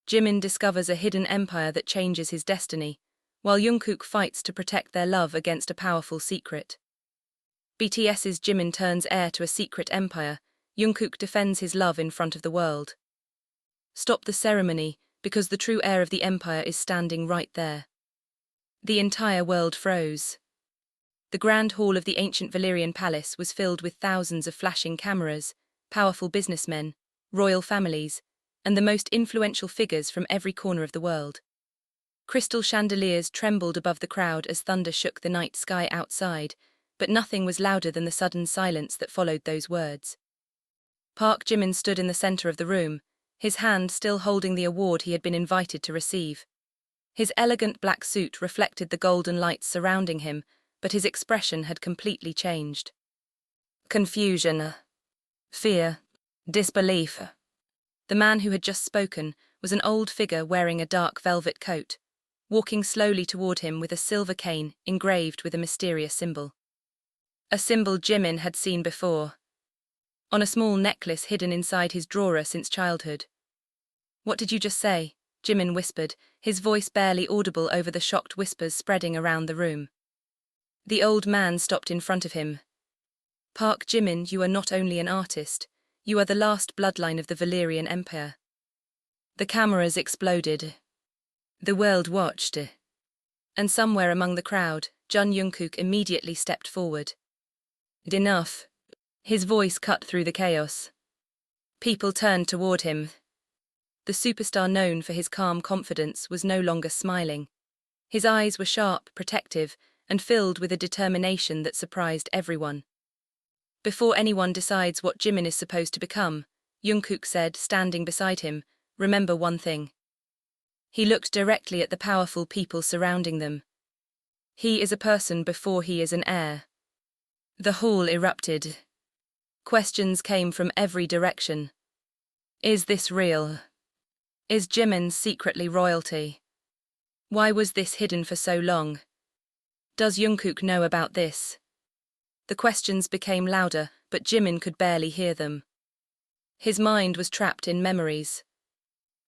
Jimin discovers a hidden empire that changes his destiny, while Jungkook fights to protect their love against a powerful secret. BTS's Jimin turns heir to a secret empire. Jungkook defends his love in front of the world. Stop the ceremony, because the true heir of the empire is standing right there. The entire world froze. The grand hall of the ancient Valyrian palace was filled with thousands of flashing cameras, powerful businessmen, royal families, and the most influential figures from every corner of the world. Crystal chandeliers trembled above the crowd as thunder shook the night sky outside, but nothing was louder than the sudden silence that followed those words. Park Jimin stood in the center of the room, his hand still holding the award he had been invited to receive. His elegant black suit reflected the golden lights surrounding him, but his expression had completely changed. Confusion, fear, disbelief. The man who had just spoken was an old figure wearing a dark velvet coat, walking slowly toward him with a silver cane engraved with a mysterious symbol. A symbol Jimin had seen before, on a small necklace hidden inside his drawer since childhood. "What did you just say?" Jimin whispered, his voice barely audible over the shocked whispers spreading around the room. The old man stopped in front of him. "Park Jimin, you are not only an artist, you are the last bloodline of the Valyrian Empire." The cameras exploded. The world watched. And somewhere among the crowd, Jungkook immediately stepped forward. "Enough." His voice cut through the chaos. People turned toward him. The superstar known for his calm confidence was no longer smiling. His eyes were sharp, protective, and filled with a determination that surprised everyone. "Before anyone decides what Jimin is supposed to become," Jungkook said, standing beside him, "remember one thing." He looked directly at the powerful people surrounding them. "He is a person before he is an heir." The hall erupted. Questions came from every direction. Is this real? Is Jimin secretly royalty? Why was this hidden for so long? Does Jungkook know about this? The questions became louder, but Jimin could barely hear them. His mind was trapped in memories.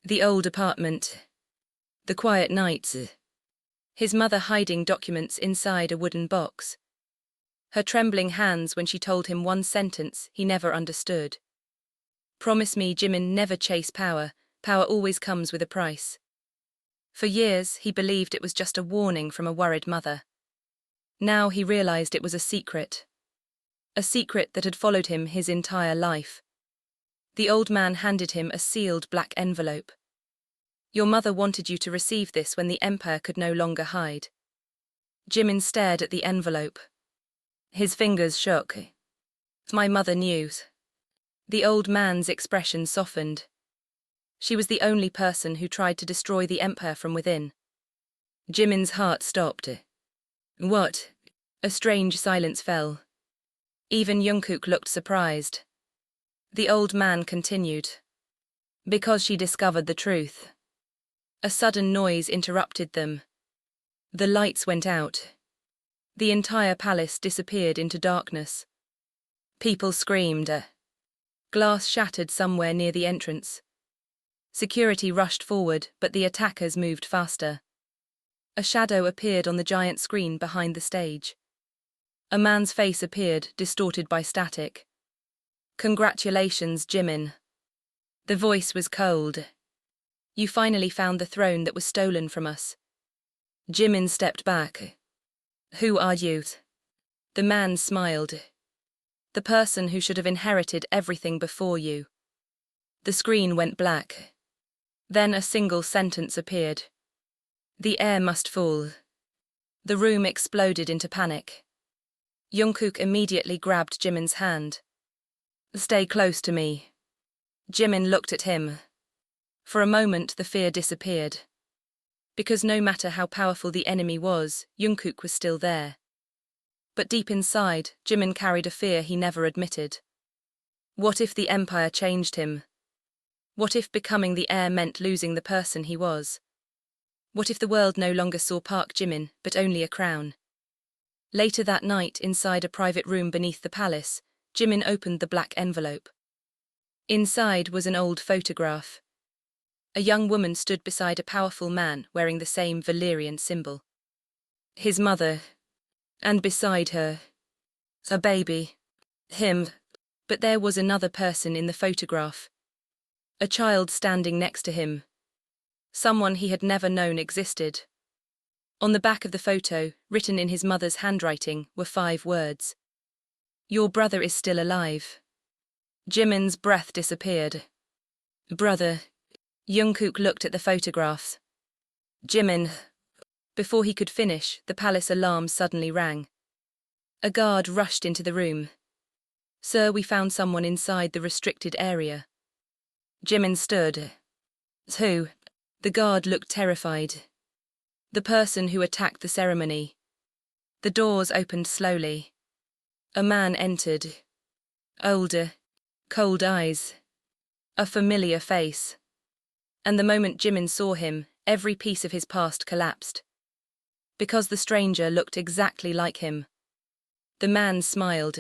The old apartment. The quiet nights. His mother hiding documents inside a wooden box. Her trembling hands when she told him one sentence he never understood. "Promise me, Jimin, never chase power. Power always comes with a price." For years, he believed it was just a warning from a worried mother. Now he realized it was a secret. A secret that had followed him his entire life. The old man handed him a sealed black envelope. "Your mother wanted you to receive this when the empire could no longer hide." Jimin stared at the envelope. His fingers shook. "My mother knew." The old man's expression softened. She was the only person who tried to destroy the empire from within. Jimin's heart stopped. "What?" A strange silence fell. Even Jungkook looked surprised. The old man continued. "Because she discovered the truth." A sudden noise interrupted them. The lights went out. The entire palace disappeared into darkness. People screamed. Glass shattered somewhere near the entrance. Security rushed forward, but the attackers moved faster. A shadow appeared on the giant screen behind the stage. A man's face appeared, distorted by static. "Congratulations, Jimin." The voice was cold. "You finally found the throne that was stolen from us." Jimin stepped back. "Who are you?" The man smiled. "The person who should have inherited everything before you." The screen went black. Then a single sentence appeared. "The heir must fall." The room exploded into panic. Jungkook immediately grabbed Jimin's hand. "Stay close to me." Jimin looked at him. For a moment the fear disappeared. Because no matter how powerful the enemy was, Jungkook was still there. But deep inside, Jimin carried a fear he never admitted. What if the empire changed him? What if becoming the heir meant losing the person he was? What if the world no longer saw Park Jimin, but only a crown? Later that night, inside a private room beneath the palace, Jimin opened the black envelope. Inside was an old photograph. A young woman stood beside a powerful man wearing the same Valyrian symbol. His mother, and beside her, a baby. Him. But there was another person in the photograph. A child standing next to him. Someone he had never known existed. On the back of the photo, written in his mother's handwriting, were 5 words. Your brother is still alive. Jimin's breath disappeared. Brother. Jungkook looked at the photographs. Jimin. Before he could finish, the palace alarm suddenly rang. A guard rushed into the room. Sir, we found someone inside the restricted area. Jimin stood. Who? The guard looked terrified. The person who attacked the ceremony. The doors opened slowly. A man entered. Older. Cold eyes. A familiar face. And the moment Jimin saw him, every piece of his past collapsed. Because the stranger looked exactly like him. The man smiled.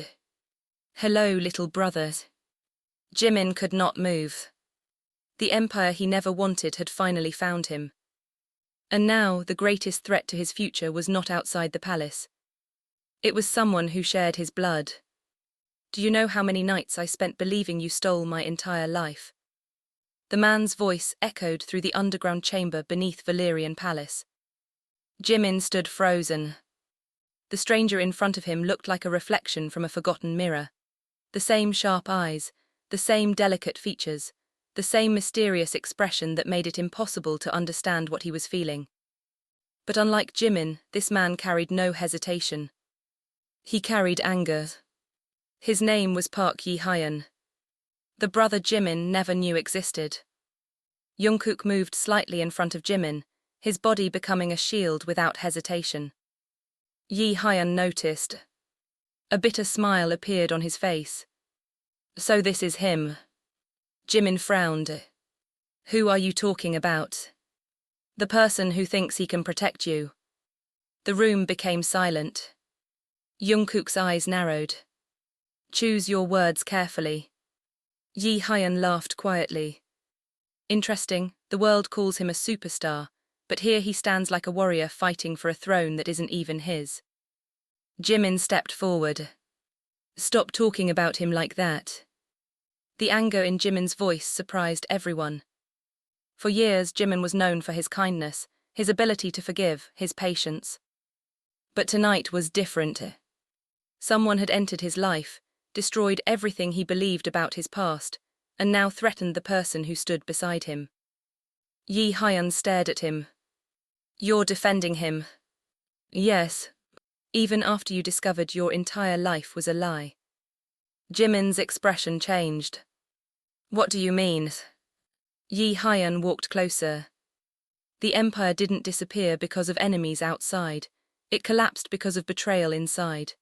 Hello, little brother. Jimin could not move. The empire he never wanted had finally found him. And now, the greatest threat to his future was not outside the palace. It was someone who shared his blood. Do you know how many nights I spent believing you stole my entire life? The man's voice echoed through the underground chamber beneath Valyrian Palace. Jimin stood frozen. The stranger in front of him looked like a reflection from a forgotten mirror. The same sharp eyes, the same delicate features, the same mysterious expression that made it impossible to understand what he was feeling. But unlike Jimin, this man carried no hesitation. He carried anger. His name was Park Yi-hyun. The brother Jimin never knew existed. Jungkook moved slightly in front of Jimin, his body becoming a shield without hesitation. Yi-hyun noticed. A bitter smile appeared on his face. So this is him. Jimin frowned. Who are you talking about? The person who thinks he can protect you. The room became silent. Jungkook's eyes narrowed. Choose your words carefully. Yi-hyun laughed quietly. Interesting, the world calls him a superstar, but here he stands like a warrior fighting for a throne that isn't even his. Jimin stepped forward. Stop talking about him like that. The anger in Jimin's voice surprised everyone. For years, Jimin was known for his kindness, his ability to forgive, his patience. But tonight was different. Someone had entered his life, destroyed everything he believed about his past, and now threatened the person who stood beside him. Yi-hyun stared at him. You're defending him. Yes. Even after you discovered your entire life was a lie. Jimin's expression changed. What do you mean? Yi-hyun walked closer. The empire didn't disappear because of enemies outside. It collapsed because of betrayal inside.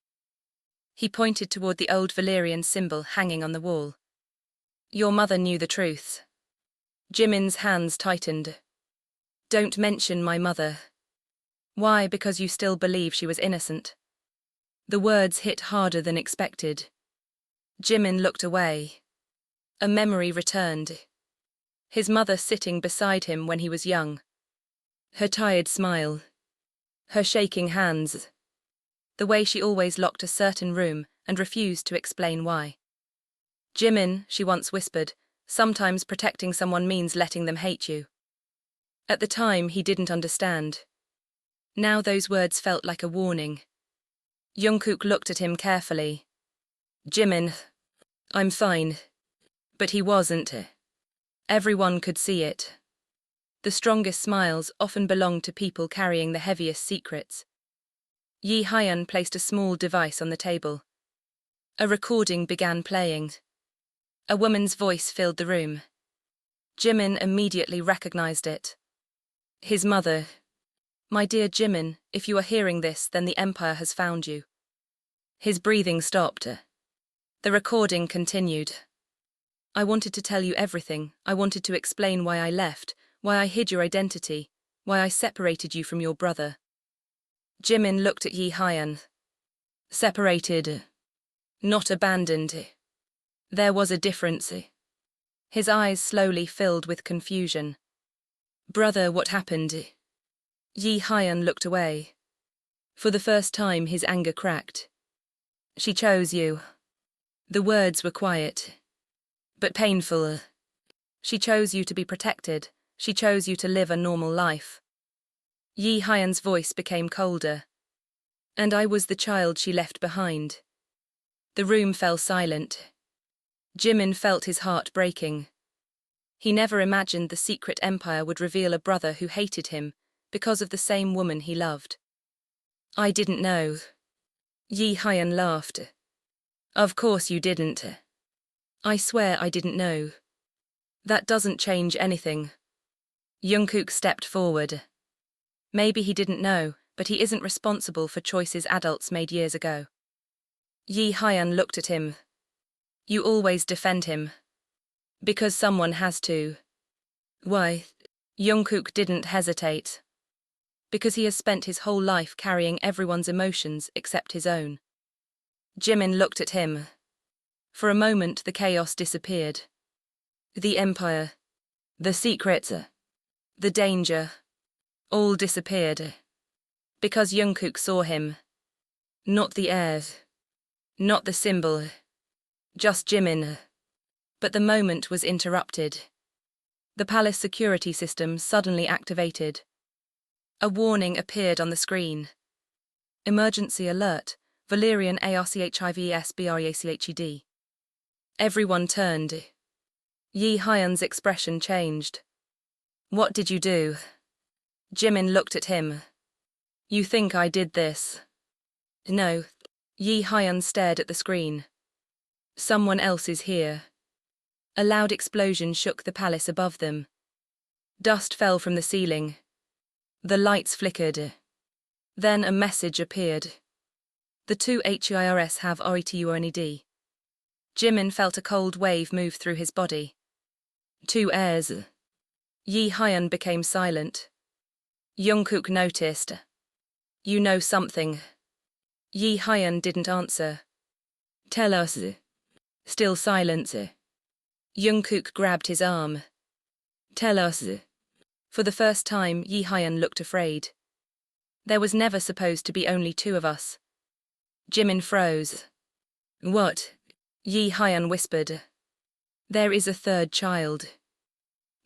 He pointed toward the old Valyrian symbol hanging on the wall. Your mother knew the truth. Jimin's hands tightened. Don't mention my mother. Why? Because you still believe she was innocent. The words hit harder than expected. Jimin looked away. A memory returned. His mother sitting beside him when he was young. Her tired smile. Her shaking hands. The way she always locked a certain room and refused to explain why. Jimin, she once whispered, sometimes protecting someone means letting them hate you. At the time, he didn't understand. Now those words felt like a warning. Jungkook looked at him carefully. Jimin, I'm fine. But he wasn't. Everyone could see it. The strongest smiles often belonged to people carrying the heaviest secrets. Yi-hyun placed a small device on the table. A recording began playing. A woman's voice filled the room. Jimin immediately recognized it. His mother. My dear Jimin, if you are hearing this, then the Empire has found you. His breathing stopped. The recording continued. I wanted to tell you everything. I wanted to explain why I left, why I hid your identity, why I separated you from your brother. Jimin looked at Yi-hyun. Separated. Not abandoned. There was a difference. His eyes slowly filled with confusion. Brother, what happened? Yi Hyun looked away. For the first time his anger cracked. She chose you. The words were quiet, but painful. She chose you to be protected. She chose you to live a normal life. Yi Hyun's voice became colder. And I was the child she left behind. The room fell silent. Jimin felt his heart breaking. He never imagined the secret empire would reveal a brother who hated him because of the same woman he loved. I didn't know. Yi Hyun laughed. Of course you didn't. I swear I didn't know. That doesn't change anything. Jungkook stepped forward. Maybe he didn't know, but he isn't responsible for choices adults made years ago. Yi Hyun looked at him. You always defend him. Because someone has to. Why? Jungkook didn't hesitate. Because he has spent his whole life carrying everyone's emotions except his own. Jimin looked at him. For a moment the chaos disappeared. The empire, the secrets, the danger, all disappeared. Because Jungkook saw him. Not the heir. Not the symbol. Just Jimin. But the moment was interrupted. The palace security system suddenly activated. A warning appeared on the screen. Emergency alert, Valerian ARCHIVES. Everyone turned. Yi Hyun's expression changed. What did you do? Jimin looked at him. You think I did this? No. Yi Hyun stared at the screen. Someone else is here. A loud explosion shook the palace above them. Dust fell from the ceiling. The lights flickered. Then a message appeared. The two heirs have returned. Jimin felt a cold wave move through his body. Two heirs. Yi Hyun became silent. Jungkook noticed. You know something. Yi Hyun didn't answer. Tell us. Still silence. Jungkook grabbed his arm. Tell us. For the first time, Yi Hyun looked afraid. There was never supposed to be only two of us. Jimin froze. What? Yi Hyun whispered. There is a third child.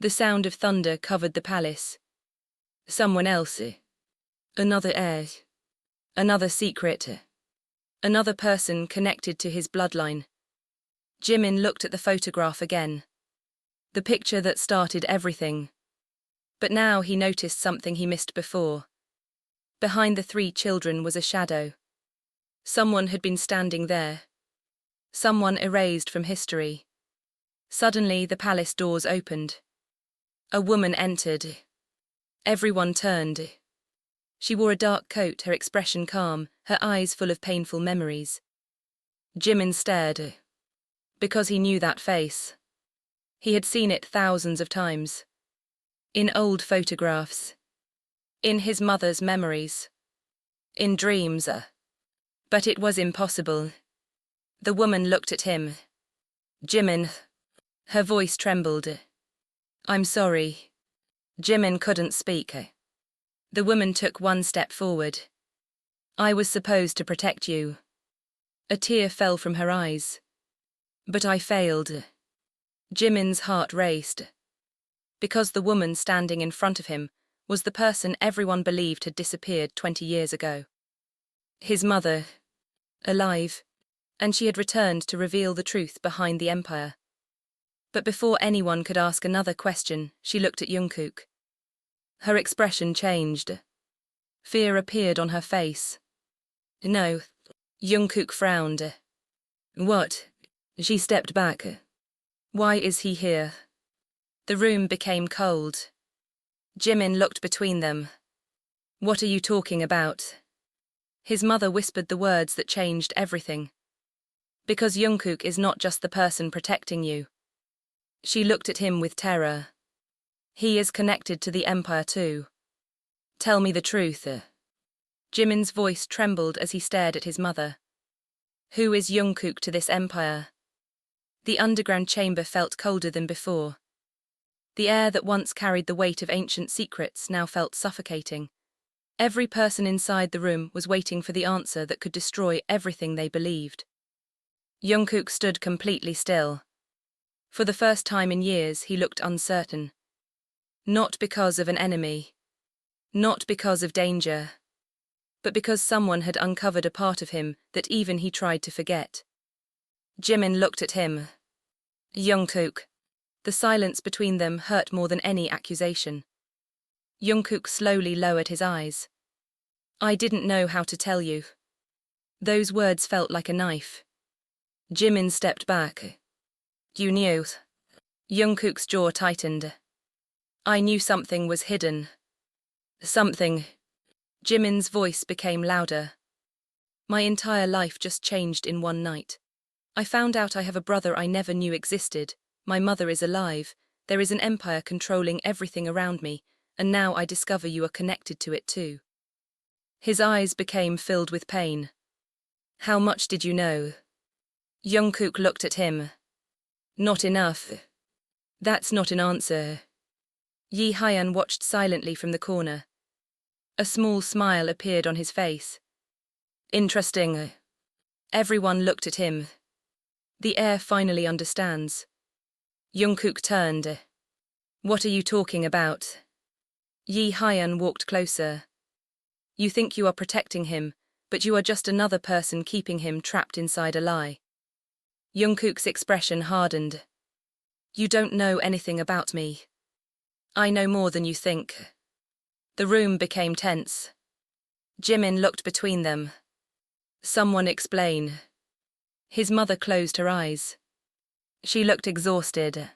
The sound of thunder covered the palace. Someone else. Another heir. Another secret. Another person connected to his bloodline. Jimin looked at the photograph again. The picture that started everything. But now he noticed something he missed before. Behind the three children was a shadow. Someone had been standing there. Someone erased from history. Suddenly the palace doors opened. A woman entered. Everyone turned. She wore a dark coat, her expression calm, her eyes full of painful memories. Jimin stared. Because he knew that face. He had seen it thousands of times. In old photographs. In his mother's memories. In dreams. But it was impossible. The woman looked at him. Jimin. Her voice trembled. I'm sorry. Jimin couldn't speak. The woman took one step forward. I was supposed to protect you. A tear fell from her eyes. But I failed. Jimin's heart raced. Because the woman standing in front of him was the person everyone believed had disappeared 20 years ago. His mother. Alive. And she had returned to reveal the truth behind the empire. But before anyone could ask another question, she looked at Jungkook. Her expression changed. Fear appeared on her face. No. Jungkook frowned. What? She stepped back. Why is he here? The room became cold. Jimin looked between them. What are you talking about? His mother whispered the words that changed everything. Because Jungkook is not just the person protecting you. She looked at him with terror. He is connected to the empire too. Tell me the truth. Jimin's voice trembled as he stared at his mother. Who is Jungkook to this empire? The underground chamber felt colder than before. The air that once carried the weight of ancient secrets now felt suffocating. Every person inside the room was waiting for the answer that could destroy everything they believed. Jungkook stood completely still. For the first time in years, he looked uncertain. Not because of an enemy. Not because of danger. But because someone had uncovered a part of him that even he tried to forget. Jimin looked at him. Jungkook. The silence between them hurt more than any accusation. Jungkook slowly lowered his eyes. I didn't know how to tell you. Those words felt like a knife. Jimin stepped back. You knew. Jungkook's jaw tightened. I knew something was hidden. Something. Jimin's voice became louder. My entire life just changed in one night. I found out I have a brother I never knew existed. My mother is alive. There is an empire controlling everything around me, and now I discover you are connected to it too. His eyes became filled with pain. How much did you know? Jungkook looked at him. Not enough. That's not an answer. Yi Hyan watched silently from the corner. A small smile appeared on his face. Interesting. Everyone looked at him. The heir finally understands. Jungkook turned. What are you talking about? Yi Hyan walked closer. You think you are protecting him, but you are just another person keeping him trapped inside a lie. Jungkook's expression hardened. You don't know anything about me. I know more than you think. The room became tense. Jimin looked between them. Someone explain. His mother closed her eyes. She looked exhausted.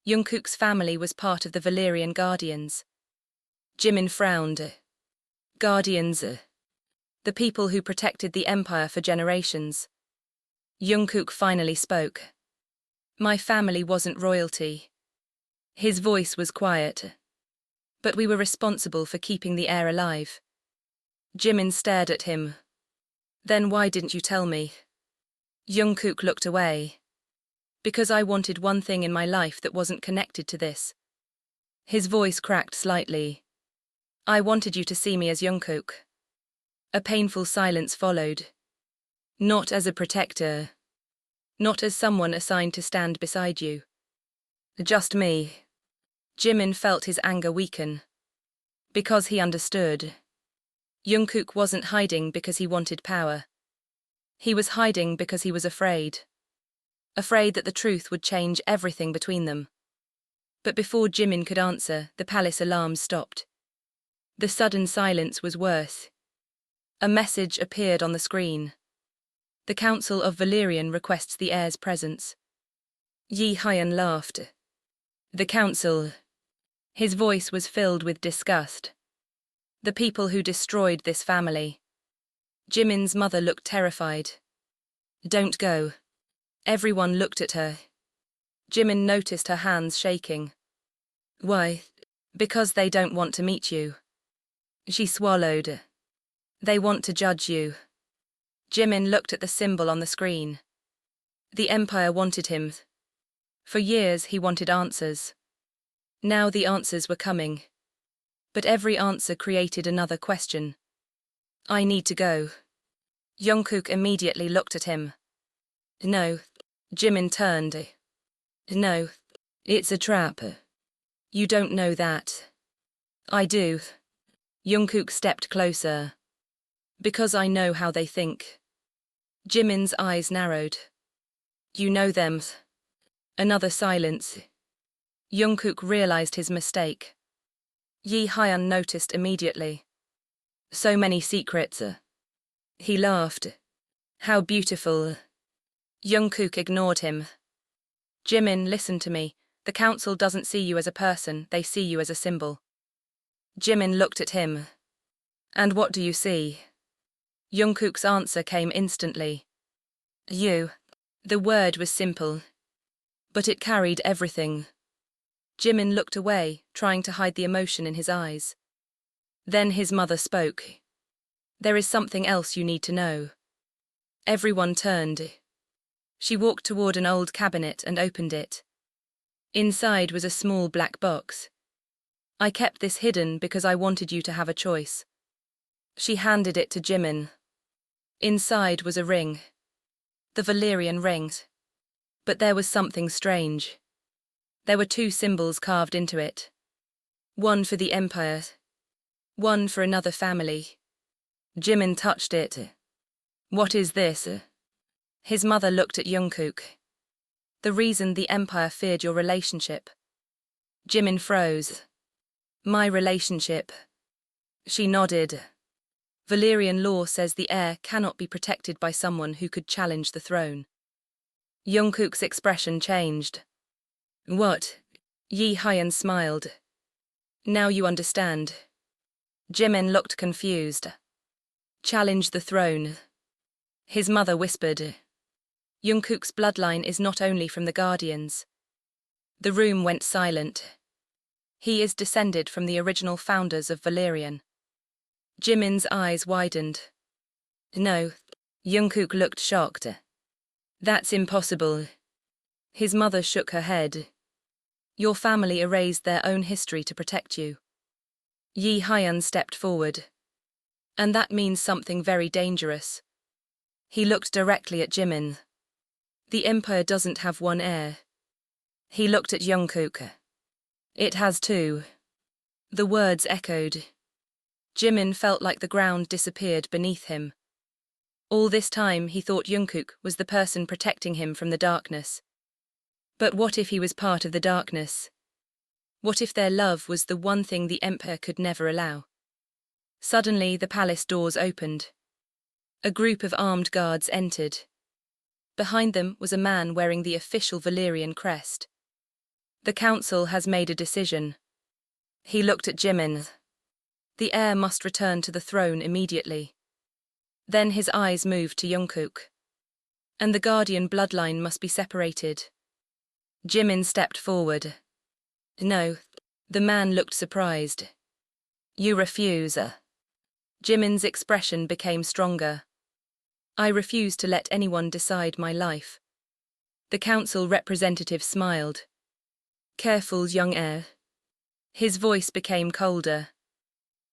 Jungkook's family was part of the Valerian Guardians. Jimin frowned. Guardians. The people who protected the empire for generations. Jungkook finally spoke. My family wasn't royalty. His voice was quiet. But we were responsible for keeping the heir alive. Jimin stared at him. Then why didn't you tell me? Jungkook looked away. Because I wanted one thing in my life that wasn't connected to this. His voice cracked slightly. I wanted you to see me as Jungkook. A painful silence followed. Not as a protector. Not as someone assigned to stand beside you. Just me. Jimin felt his anger weaken. Because he understood. Jungkook wasn't hiding because he wanted power. He was hiding because he was afraid. Afraid that the truth would change everything between them. But before Jimin could answer, the palace alarms stopped. The sudden silence was worse. A message appeared on the screen. The Council of Valerian requests the heir's presence. Yi Hyan laughed. The council. His voice was filled with disgust. The people who destroyed this family. Jimin's mother looked terrified. Don't go. Everyone looked at her. Jimin noticed her hands shaking. Why? Because they don't want to meet you. She swallowed. They want to judge you. Jimin looked at the symbol on the screen. The Empire wanted him. For years he wanted answers. Now the answers were coming. But every answer created another question. I need to go. Jungkook immediately looked at him. No. Jimin turned. No. It's a trap. You don't know that. I do. Jungkook stepped closer. Because I know how they think. Jimin's eyes narrowed. You know them. Another silence. Jungkook realized his mistake. Yi Hyan noticed immediately. So many secrets. He laughed. How beautiful. Jungkook ignored him. Jimin, listen to me. The council doesn't see you as a person, they see you as a symbol. Jimin looked at him. And what do you see? Jungkook's answer came instantly. You. The word was simple. But it carried everything. Jimin looked away, trying to hide the emotion in his eyes. Then his mother spoke. There is something else you need to know. Everyone turned. She walked toward an old cabinet and opened it. Inside was a small black box. I kept this hidden because I wanted you to have a choice. She handed it to Jimin. Inside was a ring. The Valerian ring. But there was something strange. There were two symbols carved into it. One for the Empire. One for another family. Jimin touched it. What is this? His mother looked at Jungkook. The reason the Empire feared your relationship. Jimin froze. My relationship. She nodded. Valerian law says the heir cannot be protected by someone who could challenge the throne. Jungkook's expression changed. What? Yi Hyun smiled. Now you understand. Jimin looked confused. Challenge the throne. His mother whispered. Jungkook's bloodline is not only from the Guardians. The room went silent. He is descended from the original founders of Valerian. Jimin's eyes widened. No, Jungkook looked shocked. That's impossible. His mother shook her head. Your family erased their own history to protect you. Yi Hyun stepped forward. And that means something very dangerous. He looked directly at Jimin. The Empire doesn't have one heir. He looked at Jungkook. It has two. The words echoed. Jimin felt like the ground disappeared beneath him. All this time he thought Jungkook was the person protecting him from the darkness. But what if he was part of the darkness? What if their love was the one thing the Empire could never allow? Suddenly the palace doors opened. A group of armed guards entered. Behind them was a man wearing the official Valerian crest. The council has made a decision. He looked at Jimin. The heir must return to the throne immediately. Then his eyes moved to Jungkook. And the Guardian bloodline must be separated. Jimin stepped forward. No, the man looked surprised. You refuse. Jimin's expression became stronger. I refuse to let anyone decide my life. The council representative smiled. Careful, young heir. His voice became colder.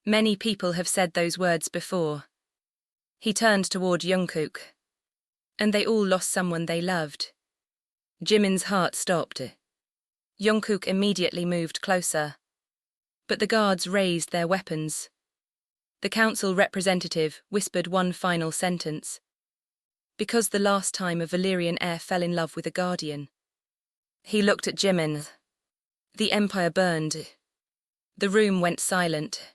Many people have said those words before. He turned toward Jungkook. And they all lost someone they loved. Jimin's heart stopped. Jungkook immediately moved closer. But the guards raised their weapons. The council representative whispered one final sentence. Because the last time a Valerian heir fell in love with a guardian. He looked at Jimin. The Empire burned. The room went silent.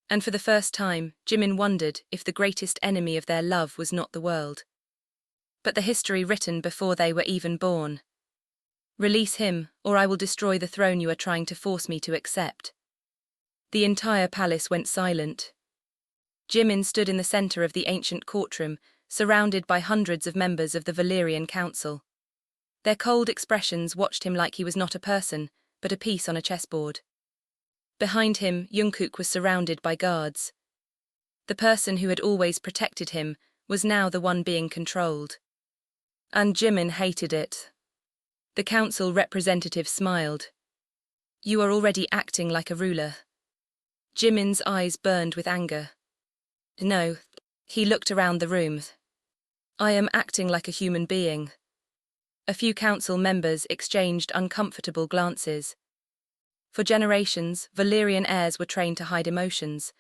And for the first time, Jimin wondered if the greatest enemy of their love was not the world, but the history written before they were even born. Release him, or I will destroy the throne you are trying to force me to accept. The entire palace went silent. Jimin stood in the center of the ancient courtroom, surrounded by hundreds of members of the Valerian Council. Their cold expressions watched him like he was not a person, but a piece on a chessboard. Behind him, Jungkook was surrounded by guards. The person who had always protected him was now the one being controlled. And Jimin hated it. The council representative smiled. You are already acting like a ruler. Jimin's eyes burned with anger. No, he looked around the room. I am acting like a human being. A few council members exchanged uncomfortable glances. For generations, Valerian heirs were trained to hide emotions.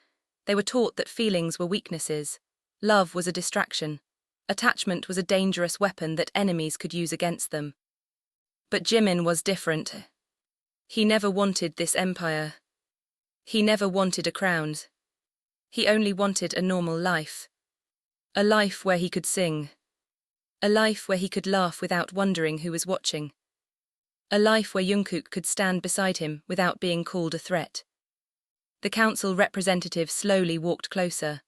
They were taught that feelings were weaknesses. Love was a distraction. Attachment was a dangerous weapon that enemies could use against them. But Jimin was different. He never wanted this empire. He never wanted a crown. He only wanted a normal life. A life where he could sing. A life where he could laugh without wondering who was watching. A life where Jungkook could stand beside him without being called a threat. The council representative slowly walked closer.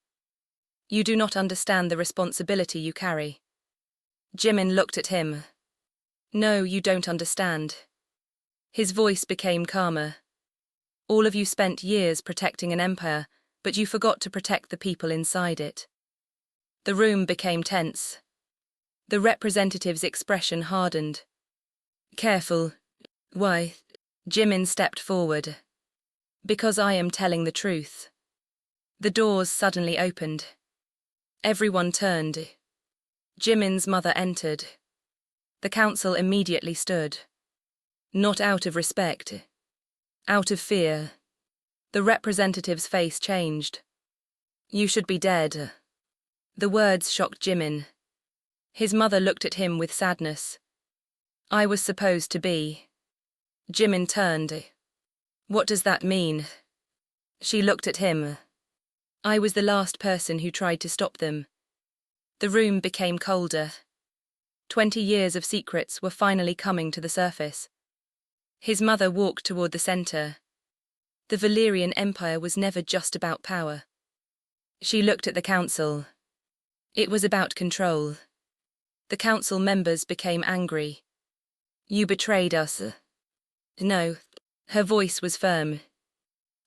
You do not understand the responsibility you carry. Jimin looked at him. No, you don't understand. His voice became calmer. All of you spent years protecting an empire, but you forgot to protect the people inside it. The room became tense. The representative's expression hardened. Careful. Why? Jimin stepped forward. Because I am telling the truth. The doors suddenly opened. Everyone turned. Jimin's mother entered. The council immediately stood. Not out of respect. Out of fear. The representative's face changed. You should be dead. The words shocked Jimin. His mother looked at him with sadness. I was supposed to be. Jimin turned. What does that mean? She looked at him. I was the last person who tried to stop them. The room became colder. 20 years of secrets were finally coming to the surface. His mother walked toward the center. The Valerian Empire was never just about power. She looked at the council. It was about control. The council members became angry. You betrayed us. No. Her voice was firm.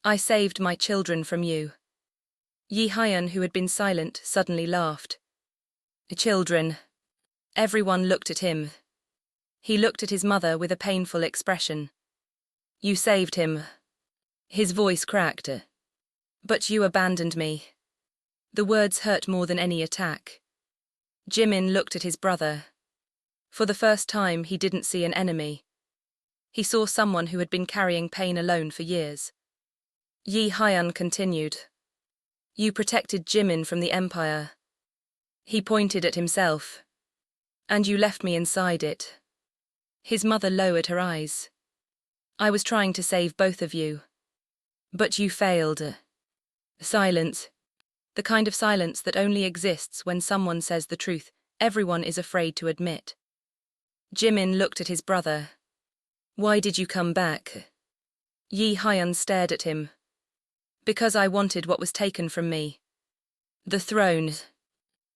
I saved my children from you. Yi Hyun, who had been silent, suddenly laughed. Children. Everyone looked at him. He looked at his mother with a painful expression. You saved him. His voice cracked. But you abandoned me. The words hurt more than any attack. Jimin looked at his brother. For the first time, he didn't see an enemy. He saw someone who had been carrying pain alone for years. Yi Hyun continued. You protected Jimin from the Empire. He pointed at himself. And you left me inside it. His mother lowered her eyes. I was trying to save both of you. But you failed. Silence. The kind of silence that only exists when someone says the truth everyone is afraid to admit. Jimin looked at his brother. Why did you come back? Yi Hyun stared at him. Because I wanted what was taken from me. The throne.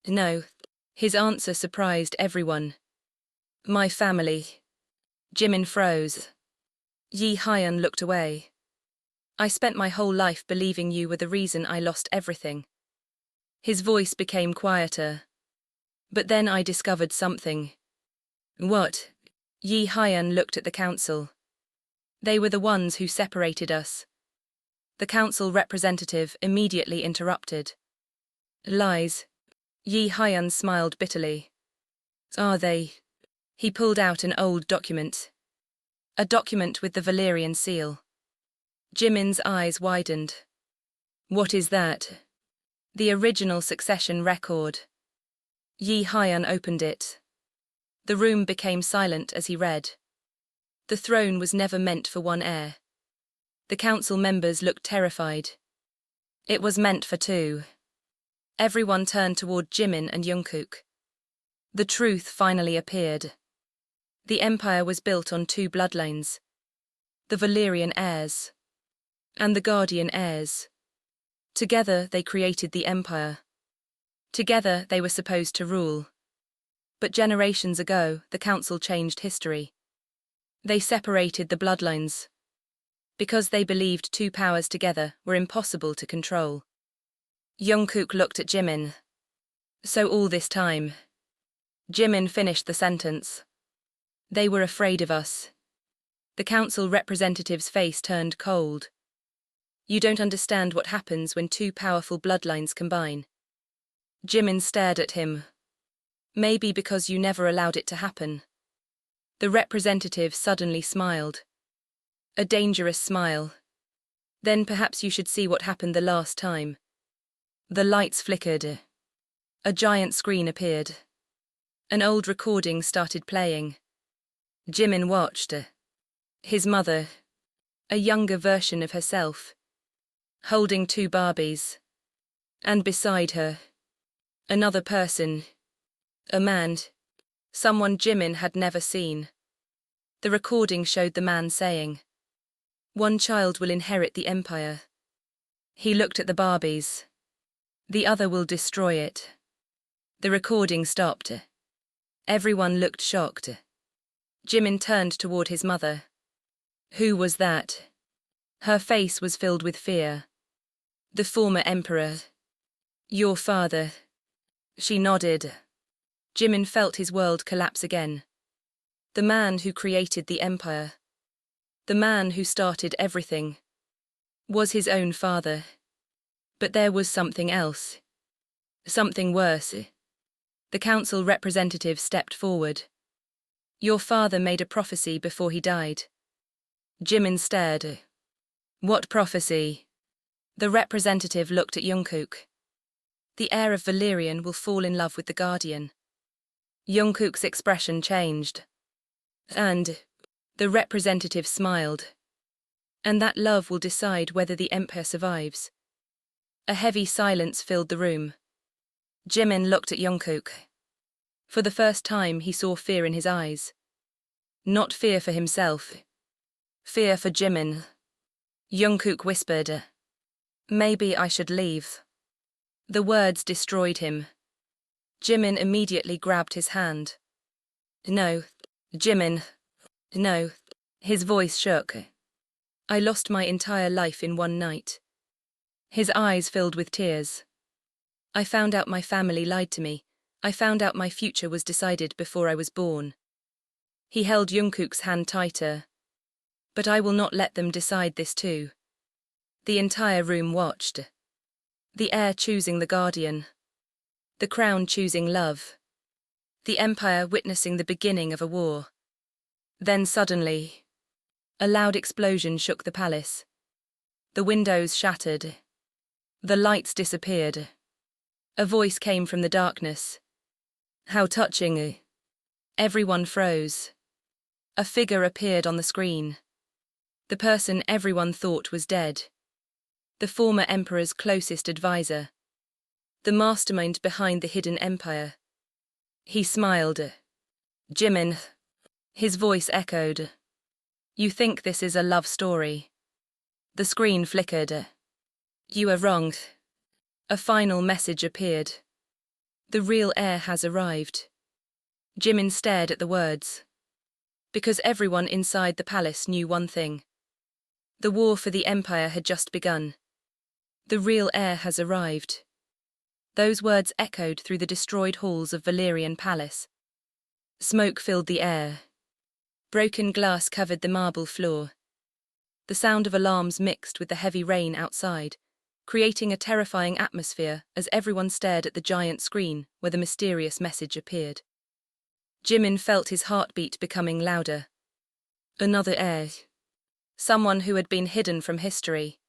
No. His answer surprised everyone. My family. Jimin froze. Yi Hyun looked away. I spent my whole life believing you were the reason I lost everything. His voice became quieter. But then I discovered something. What? Yi Hyun looked at the council. They were the ones who separated us. The council representative immediately interrupted. Lies. Yi Hyun smiled bitterly. Are they? He pulled out an old document. A document with the Valerian seal. Jimin's eyes widened. What is that? The original succession record. Yi Hyun opened it. The room became silent as he read. The throne was never meant for one heir. The council members looked terrified. It was meant for two. Everyone turned toward Jimin and Jungkook. The truth finally appeared. The empire was built on two bloodlines. The Valerian heirs. And the Guardian heirs. Together they created the empire. Together they were supposed to rule. But generations ago, the council changed history. They separated the bloodlines. Because they believed two powers together were impossible to control. Jungkook looked at Jimin. So all this time. Jimin finished the sentence. They were afraid of us. The council representative's face turned cold. You don't understand what happens when two powerful bloodlines combine. Jimin stared at him. Maybe because you never allowed it to happen. The representative suddenly smiled. A dangerous smile. Then perhaps you should see what happened the last time. The lights flickered. A giant screen appeared. An old recording started playing. Jimin watched. His mother, a younger version of herself, holding two Barbies. And beside her, another person, a man, someone Jimin had never seen. The recording showed the man saying, "One child will inherit the empire." He looked at the Barbies. The other will destroy it. The recording stopped. Everyone looked shocked. Jimin turned toward his mother. Who was that? Her face was filled with fear. The former emperor. Your father. She nodded. Jimin felt his world collapse again. The man who created the empire. The man who started everything was his own father. But there was something else. Something worse. The council representative stepped forward. Your father made a prophecy before he died. Jimin stared. What prophecy? The representative looked at Jungkook. The heir of Valerian will fall in love with the guardian. Jungkook's expression changed. And the representative smiled. And that love will decide whether the empire survives. A heavy silence filled the room. Jimin looked at Jungkook. For the first time he saw fear in his eyes. Not fear for himself. Fear for Jimin. Jungkook whispered, "Maybe I should leave." The words destroyed him. Jimin immediately grabbed his hand. "No, Jimin. No." His voice shook. "I lost my entire life in one night." His eyes filled with tears. "I found out my family lied to me. I found out my future was decided before I was born." He held Jungkook's hand tighter. "But I will not let them decide this too." The entire room watched. The heir choosing the guardian. The crown choosing love. The empire witnessing the beginning of a war. Then suddenly, a loud explosion shook the palace. The windows shattered. The lights disappeared. A voice came from the darkness. "How touching." Everyone froze. A figure appeared on the screen. The person everyone thought was dead. The former emperor's closest advisor. The mastermind behind the hidden empire. He smiled. "Jimin." His voice echoed. "You think this is a love story?" The screen flickered. "You are wrong." A final message appeared. "The real heir has arrived." Jimin stared at the words. Because everyone inside the palace knew one thing. The war for the empire had just begun. The real heir has arrived. Those words echoed through the destroyed halls of Valerian Palace. Smoke filled the air. Broken glass covered the marble floor. The sound of alarms mixed with the heavy rain outside, creating a terrifying atmosphere as everyone stared at the giant screen where the mysterious message appeared. Jimin felt his heartbeat becoming louder. Another heir. Someone who had been hidden from history.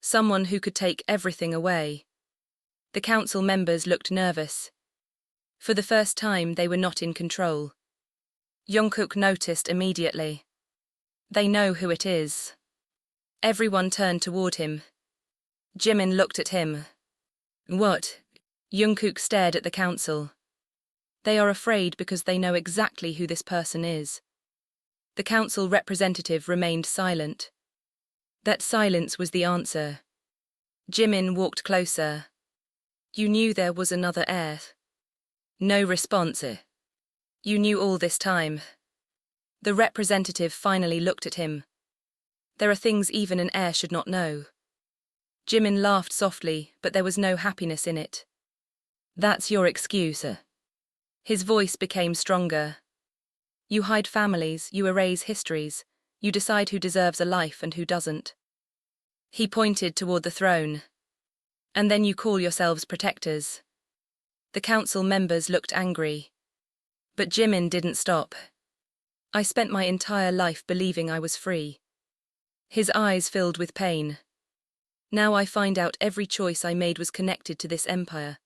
Someone who could take everything away. The council members looked nervous. For the first time, they were not in control. Jungkook noticed immediately. They know who it is. Everyone turned toward him. Jimin looked at him. What? Jungkook stared at the council. They are afraid because they know exactly who this person is. The council representative remained silent. That silence was the answer. Jimin walked closer. You knew there was another heir. No response. You knew all this time. The representative finally looked at him. There are things even an heir should not know. Jimin laughed softly, but there was no happiness in it. That's your excuse. His voice became stronger. You hide families, you erase histories, you decide who deserves a life and who doesn't. He pointed toward the throne. And then you call yourselves protectors. The council members looked angry. But Jimin didn't stop. I spent my entire life believing I was free. His eyes filled with pain. Now I find out every choice I made was connected to this empire.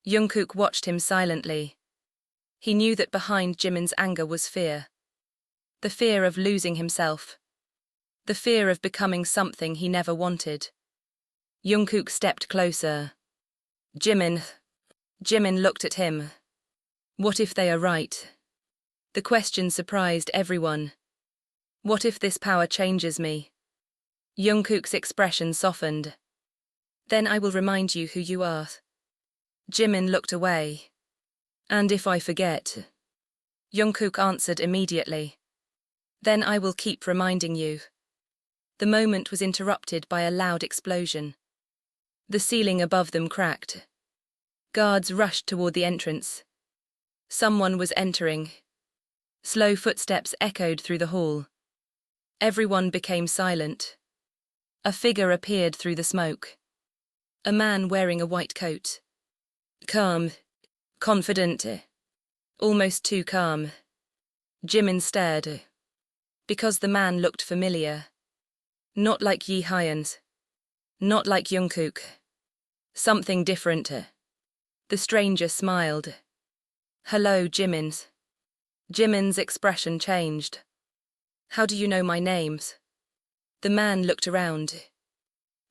Jungkook watched him silently. He knew that behind Jimin's anger was fear. The fear of losing himself. The fear of becoming something he never wanted. Jungkook stepped closer. Jimin. Jimin looked at him. What if they are right? The question surprised everyone. What if this power changes me? Jungkook's expression softened. Then I will remind you who you are. Jimin looked away. And if I forget? Jungkook answered immediately. Then I will keep reminding you. The moment was interrupted by a loud explosion. The ceiling above them cracked. Guards rushed toward the entrance. Someone was entering. Slow footsteps echoed through the hall. Everyone became silent. A figure appeared through the smoke. A man wearing a white coat. Calm. Confident. Almost too calm. Jimin stared. Because the man looked familiar. Not like Yi Hyun's. Not like Jungkook. Something different. The stranger smiled. Hello, Jimin. Jimin's expression changed. How do you know my names? The man looked around.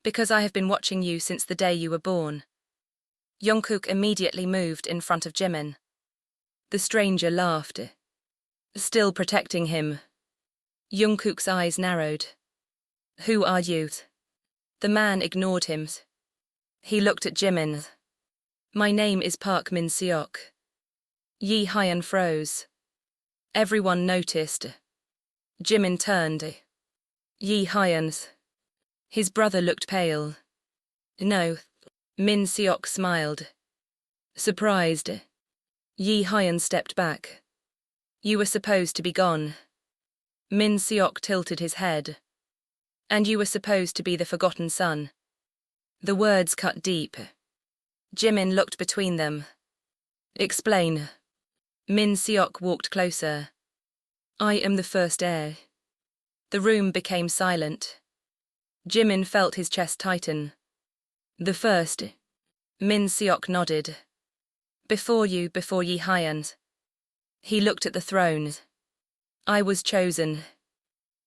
Because I have been watching you since the day you were born. Jungkook immediately moved in front of Jimin. The stranger laughed. Still protecting him. Jungkook's eyes narrowed. Who are you? The man ignored him. He looked at Jimin. My name is Park Min Seok. Yi Hyun froze. Everyone noticed. Jimin turned. Yi Hyun's. His brother looked pale. No. Min Seok smiled. Surprised. Yi Hyun stepped back. You were supposed to be gone. Min Seok tilted his head. And you were supposed to be the forgotten son. The words cut deep. Jimin looked between them. Explain. Min Seok walked closer. I am the first heir. The room became silent. Jimin felt his chest tighten. The first. Min Seok nodded. Before Yi Hyun. He looked at the throne. I was chosen.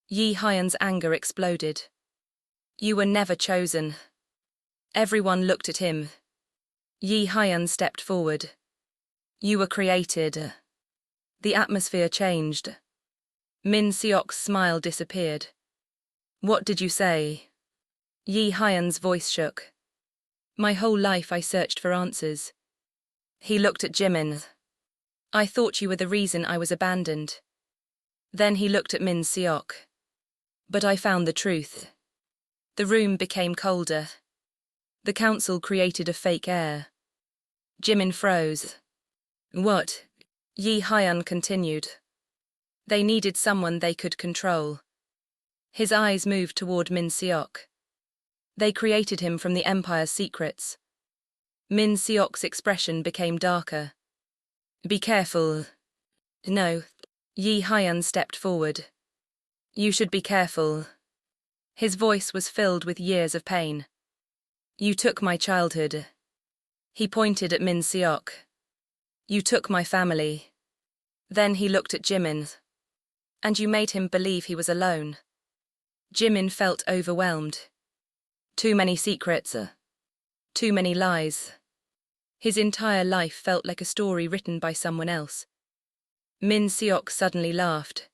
Yi Hyun's anger exploded. You were never chosen. Everyone looked at him. Yi Hyun stepped forward. You were created. The atmosphere changed. Min Seok's smile disappeared. What did you say? Yi Hyun's voice shook. My whole life I searched for answers. He looked at Jimin. I thought you were the reason I was abandoned. Then he looked at Min Seok. But I found the truth. The room became colder. The council created a fake heir. Jimin froze. What? Yi Hyun continued. They needed someone they could control. His eyes moved toward Min Seok. They created him from the Empire's secrets. Min Seok's expression became darker. Be careful. No. Yi Hyun stepped forward. You should be careful. His voice was filled with years of pain. You took my childhood. He pointed at Min Seok. You took my family. Then he looked at Jimin. And you made him believe he was alone. Jimin felt overwhelmed. Too many secrets. Too many lies. His entire life felt like a story written by someone else. Min Seok suddenly laughed.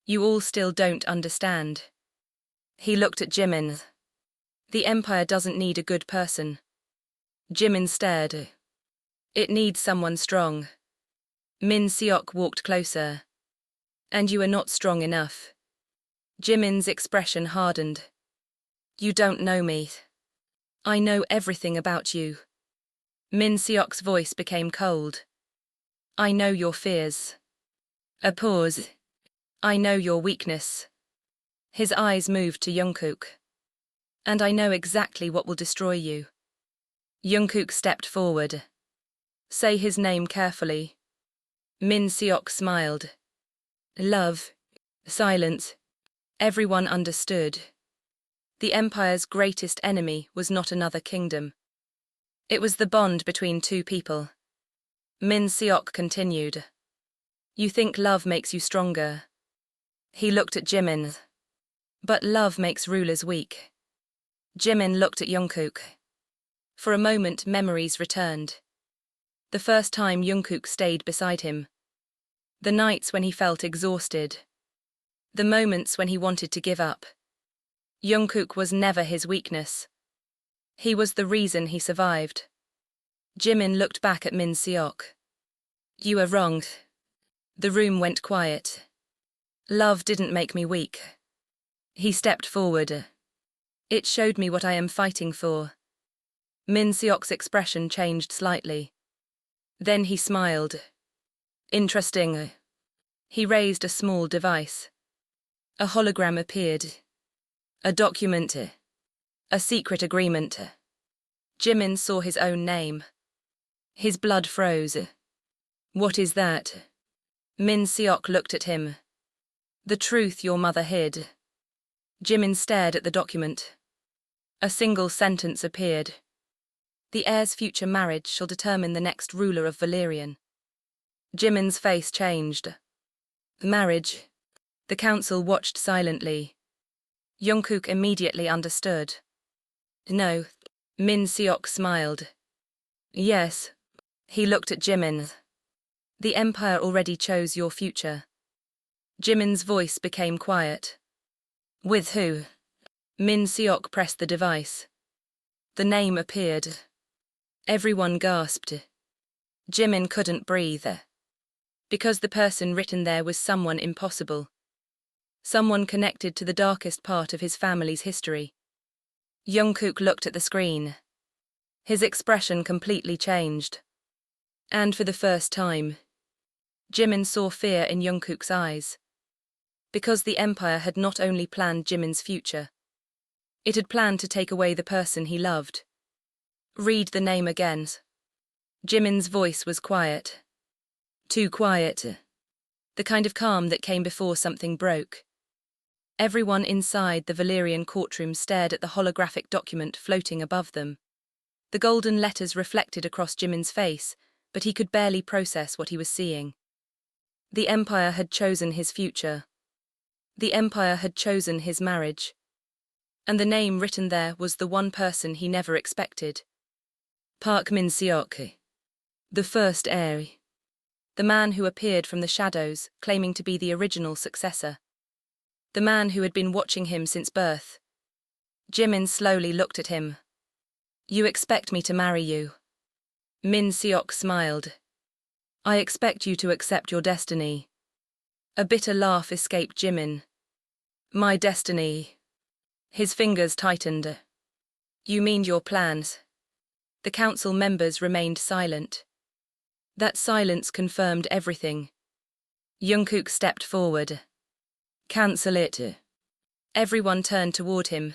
You all still don't understand. He looked at Jimin. The Empire doesn't need a good person. Jimin stared. It needs someone strong. Min Seok walked closer. And you are not strong enough. Jimin's expression hardened. You don't know me. I know everything about you. Min Seok's voice became cold. I know your fears. A pause. I know your weakness. His eyes moved to Jungkook. And I know exactly what will destroy you. Jungkook stepped forward. Say his name carefully. Min Seok smiled. Love. Silence. Everyone understood. The Empire's greatest enemy was not another kingdom. It was the bond between two people. Min Seok continued. You think love makes you stronger. He looked at Jimin. But love makes rulers weak. Jimin looked at Jungkook. For a moment memories returned. The first time Jungkook stayed beside him. The nights when he felt exhausted. The moments when he wanted to give up. Jungkook was never his weakness. He was the reason he survived. Jimin looked back at Min Seok. You are wrong. The room went quiet. Love didn't make me weak. He stepped forward. It showed me what I am fighting for. Min Seok's expression changed slightly. Then he smiled. Interesting. He raised a small device. A hologram appeared. A document. A secret agreement. Jimin saw his own name. His blood froze. What is that? Min Seok looked at him. The truth your mother hid. Jimin stared at the document. A single sentence appeared. The heir's future marriage shall determine the next ruler of Valerian. Jimin's face changed. Marriage. The council watched silently. Jungkook immediately understood. No. Min Seok smiled. Yes. He looked at Jimin. The Empire already chose your future. Jimin's voice became quiet. With who? Min Seok pressed the device. The name appeared. Everyone gasped. Jimin couldn't breathe. Because the person written there was someone impossible. Someone connected to the darkest part of his family's history. Jungkook looked at the screen. His expression completely changed. And for the first time, Jimin saw fear in Jungkook's eyes. Because the Empire had not only planned Jimin's future, it had planned to take away the person he loved. Read the name again. Jimin's voice was quiet. Too quiet. The kind of calm that came before something broke. Everyone inside the Valerian courtroom stared at the holographic document floating above them. The golden letters reflected across Jimin's face, but he could barely process what he was seeing. The Empire had chosen his future. The Empire had chosen his marriage. And the name written there was the one person he never expected. Park Min Seok. The first heir. The man who appeared from the shadows, claiming to be the original successor. The man who had been watching him since birth. Jimin slowly looked at him. You expect me to marry you? Min Seok smiled. I expect you to accept your destiny. A bitter laugh escaped Jimin. My destiny. His fingers tightened. You mean your plans? The council members remained silent. That silence confirmed everything. Jungkook stepped forward. Cancel it. Everyone turned toward him.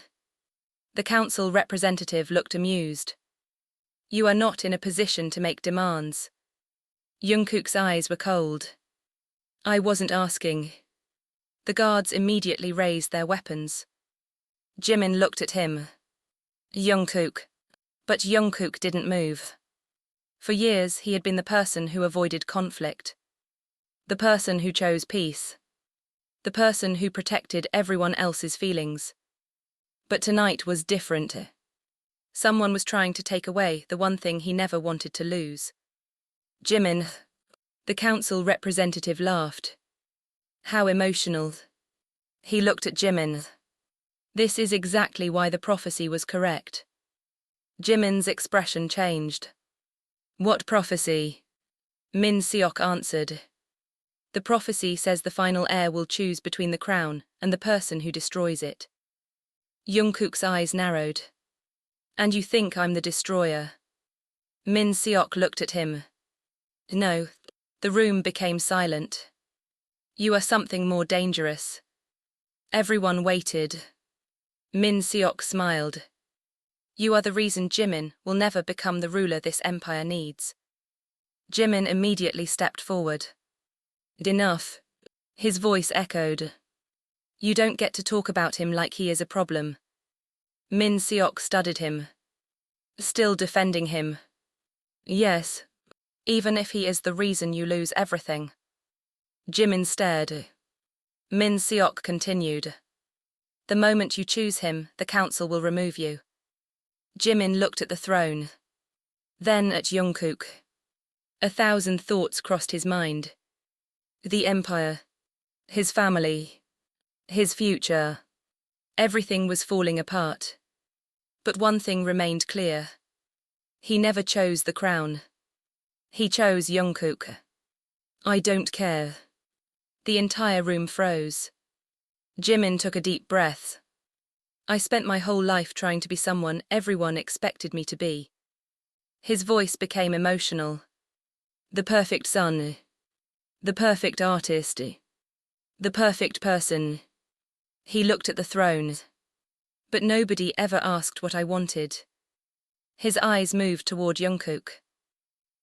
The council representative looked amused. You are not in a position to make demands. Jungkook's eyes were cold. I wasn't asking. The guards immediately raised their weapons. Jimin looked at him. Jungkook. But Jungkook didn't move. For years he had been the person who avoided conflict. The person who chose peace. The person who protected everyone else's feelings. But tonight was different. Someone was trying to take away the one thing he never wanted to lose. Jimin. The council representative laughed. How emotional. He looked at Jimin. This is exactly why the prophecy was correct. Jimin's expression changed. What prophecy? Min Seok answered. The prophecy says the final heir will choose between the crown and the person who destroys it. Jungkook's eyes narrowed. And you think I'm the destroyer? Min Seok looked at him. No. The room became silent. You are something more dangerous. Everyone waited. Min Seok smiled. You are the reason Jimin will never become the ruler this empire needs. Jimin immediately stepped forward. Enough. His voice echoed. You don't get to talk about him like he is a problem. Min Seok studied him. Still defending him. Yes. Even if he is the reason you lose everything. Jimin stared. Min Seok continued. The moment you choose him, the council will remove you. Jimin looked at the throne. Then at Jungkook. 1,000 thoughts crossed his mind. The empire. His family. His future. Everything was falling apart. But one thing remained clear. He never chose the crown. He chose Jungkook. I don't care. The entire room froze. Jimin took a deep breath. I spent my whole life trying to be someone everyone expected me to be. His voice became emotional. The perfect son. The perfect artist. The perfect person. He looked at the throne. But nobody ever asked what I wanted. His eyes moved toward Jungkook.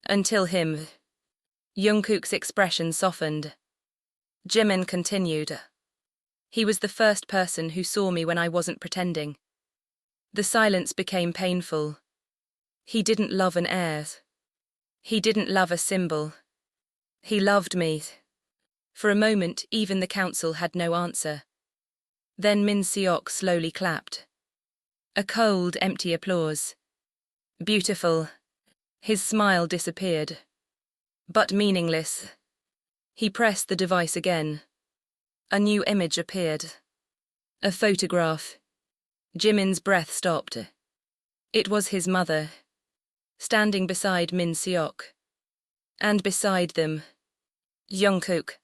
Until him. Jungkook's expression softened. Jimin continued. He was the first person who saw me when I wasn't pretending. The silence became painful. He didn't love an heir. He didn't love a symbol. He loved me. For a moment, even the council had no answer. Then Minkook slowly clapped. A cold, empty applause. Beautiful. His smile disappeared. But meaningless. He pressed the device again. A new image appeared. A photograph. Jimin's breath stopped. It was his mother, standing beside Minkook. And beside them, Jungkook,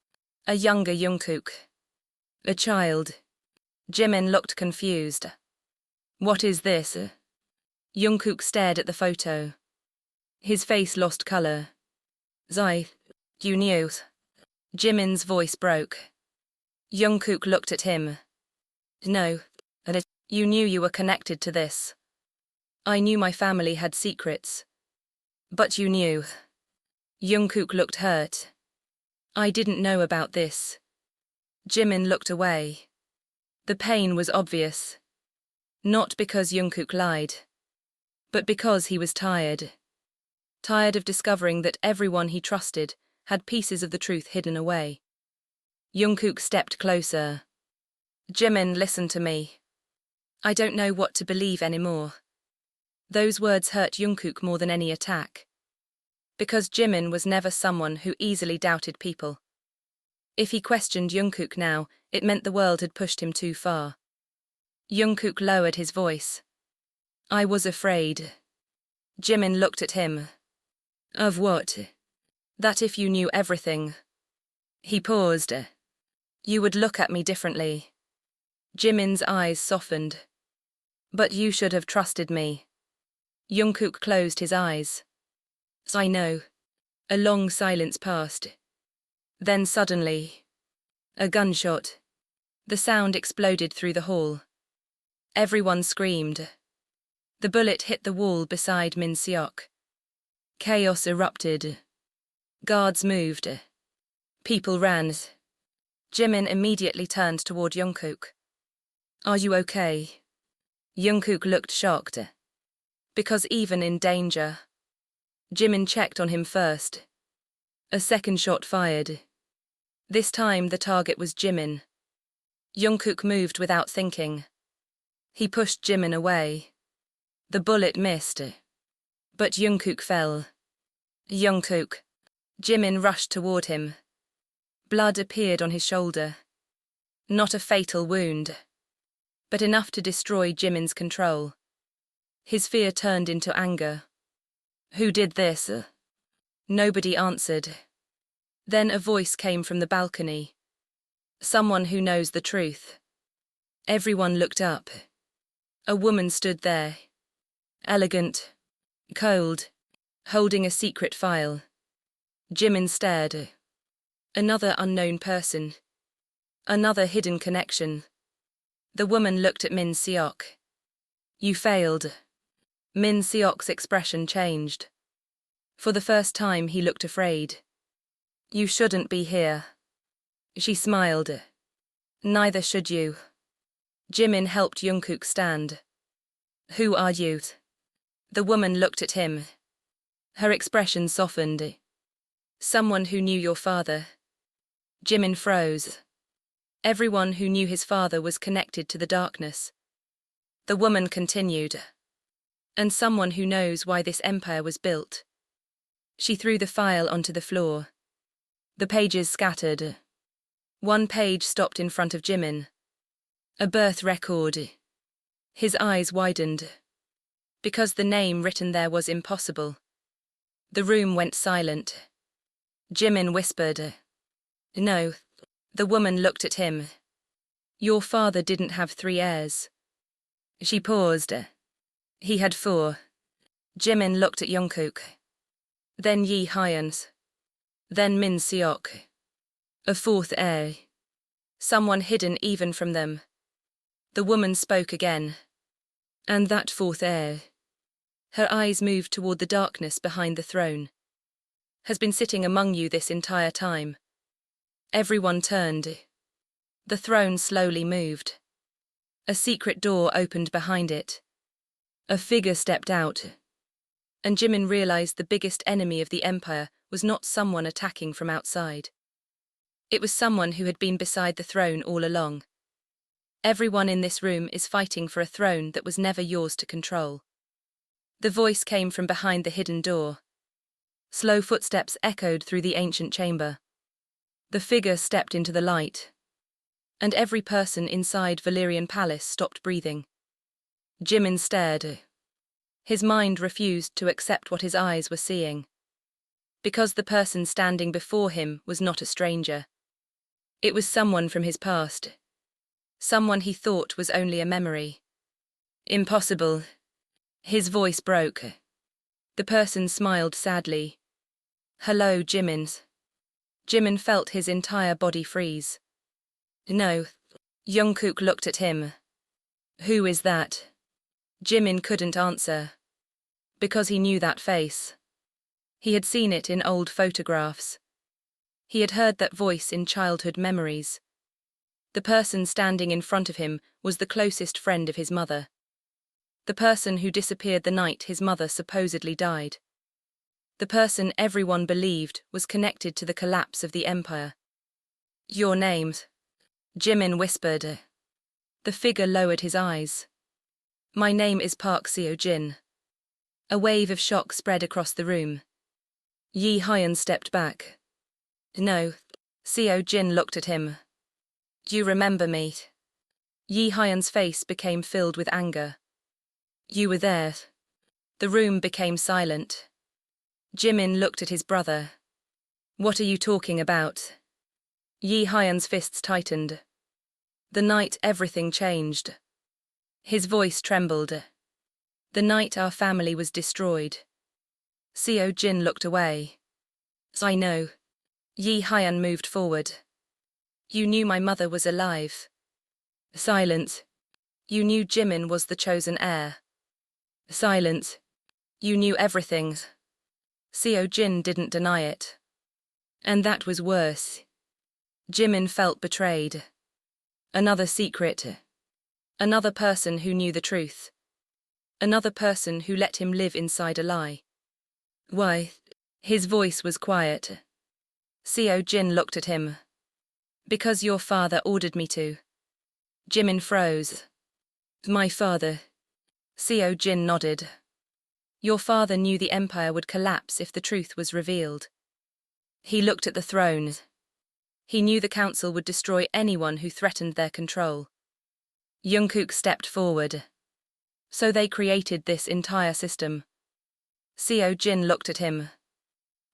a younger Jungkook. A child. Jimin looked confused. What is this? Jungkook stared at the photo. His face lost color. Zai, you knew. Jimin's voice broke. Jungkook looked at him. No, you knew you were connected to this. I knew my family had secrets. But you knew. Jungkook looked hurt. I didn't know about this. Jimin looked away. The pain was obvious. Not because Jungkook lied, but because he was tired. Tired of discovering that everyone he trusted had pieces of the truth hidden away. Jungkook stepped closer. Jimin, listen to me. I don't know what to believe anymore. Those words hurt Jungkook more than any attack. Because Jimin was never someone who easily doubted people. If he questioned Jungkook now, it meant the world had pushed him too far. Jungkook lowered his voice. I was afraid. Jimin looked at him. Of what? That if you knew everything. He paused. You would look at me differently. Jimin's eyes softened. But you should have trusted me. Jungkook closed his eyes. I know. A long silence passed. Then suddenly, a gunshot. The sound exploded through the hall. Everyone screamed. The bullet hit the wall beside Minkook. Chaos erupted. Guards moved. People ran. Jimin immediately turned toward Jungkook. Are you okay? Jungkook looked shocked. Because even in danger. Jimin checked on him first. A second shot fired. This time the target was Jimin. Jungkook moved without thinking. He pushed Jimin away. The bullet missed. But Jungkook fell. Jungkook. Jimin rushed toward him. Blood appeared on his shoulder. Not a fatal wound, but enough to destroy Jimin's control. His fear turned into anger. Who did this? Nobody answered. Then a voice came from the balcony. Someone who knows the truth. Everyone looked up. A woman stood there. Elegant. Cold. Holding a secret file. Jimin stared. Another unknown person. Another hidden connection. The woman looked at Minkook. You failed. Minkook's expression changed. For the first time he looked afraid. You shouldn't be here. She smiled. Neither should you. Jimin helped Jungkook stand. Who are you? The woman looked at him. Her expression softened. Someone who knew your father. Jimin froze. Everyone who knew his father was connected to the darkness. The woman continued. And someone who knows why this empire was built. She threw the file onto the floor. The pages scattered. One page stopped in front of Jimin. A birth record. His eyes widened. Because the name written there was impossible. The room went silent. Jimin whispered. No. The woman looked at him. Your father didn't have 3 heirs. She paused. He had 4. Jimin looked at Jungkook. Then Yi Hyun's. Then Minkook. A 4th heir. Someone hidden even from them. The woman spoke again. And that fourth heir. Her eyes moved toward the darkness behind the throne. Has been sitting among you this entire time. Everyone turned. The throne slowly moved. A secret door opened behind it. A figure stepped out. And Jimin realized the biggest enemy of the empire was not someone attacking from outside. It was someone who had been beside the throne all along. Everyone in this room is fighting for a throne that was never yours to control. The voice came from behind the hidden door. Slow footsteps echoed through the ancient chamber. The figure stepped into the light. And every person inside Valerian Palace stopped breathing. Jimin stared. His mind refused to accept what his eyes were seeing. Because the person standing before him was not a stranger. It was someone from his past. Someone he thought was only a memory. Impossible. His voice broke. The person smiled sadly. Hello, Jimin. Jimin felt his entire body freeze. No. Jungkook looked at him. Who is that? Jimin couldn't answer. Because he knew that face. He had seen it in old photographs. He had heard that voice in childhood memories. The person standing in front of him was the closest friend of his mother. The person who disappeared the night his mother supposedly died. The person everyone believed was connected to the collapse of the empire. Your name? Jimin whispered. The figure lowered his eyes. My name is Park Seo-jin. A wave of shock spread across the room. Yi Hyun stepped back. No. Seo-jin looked at him. Do you remember me? Yi Hyun's face became filled with anger. You were there. The room became silent. Jimin looked at his brother. What are you talking about? Yi Hyun's fists tightened. The night everything changed. His voice trembled. The night our family was destroyed. Seo-jin looked away. I know. Yi Hyun moved forward. You knew my mother was alive. Silence. You knew Jimin was the chosen heir. Silence. You knew everything. Seo-jin didn't deny it. And that was worse. Jimin felt betrayed. Another secret. Another person who knew the truth. Another person who let him live inside a lie. Why? His voice was quiet. Seo-jin looked at him. Because your father ordered me to. Jimin froze. My father. Seo-jin nodded. Your father knew the empire would collapse if the truth was revealed. He looked at the throne. He knew the council would destroy anyone who threatened their control. Jungkook stepped forward. So they created this entire system. Seo-jin looked at him.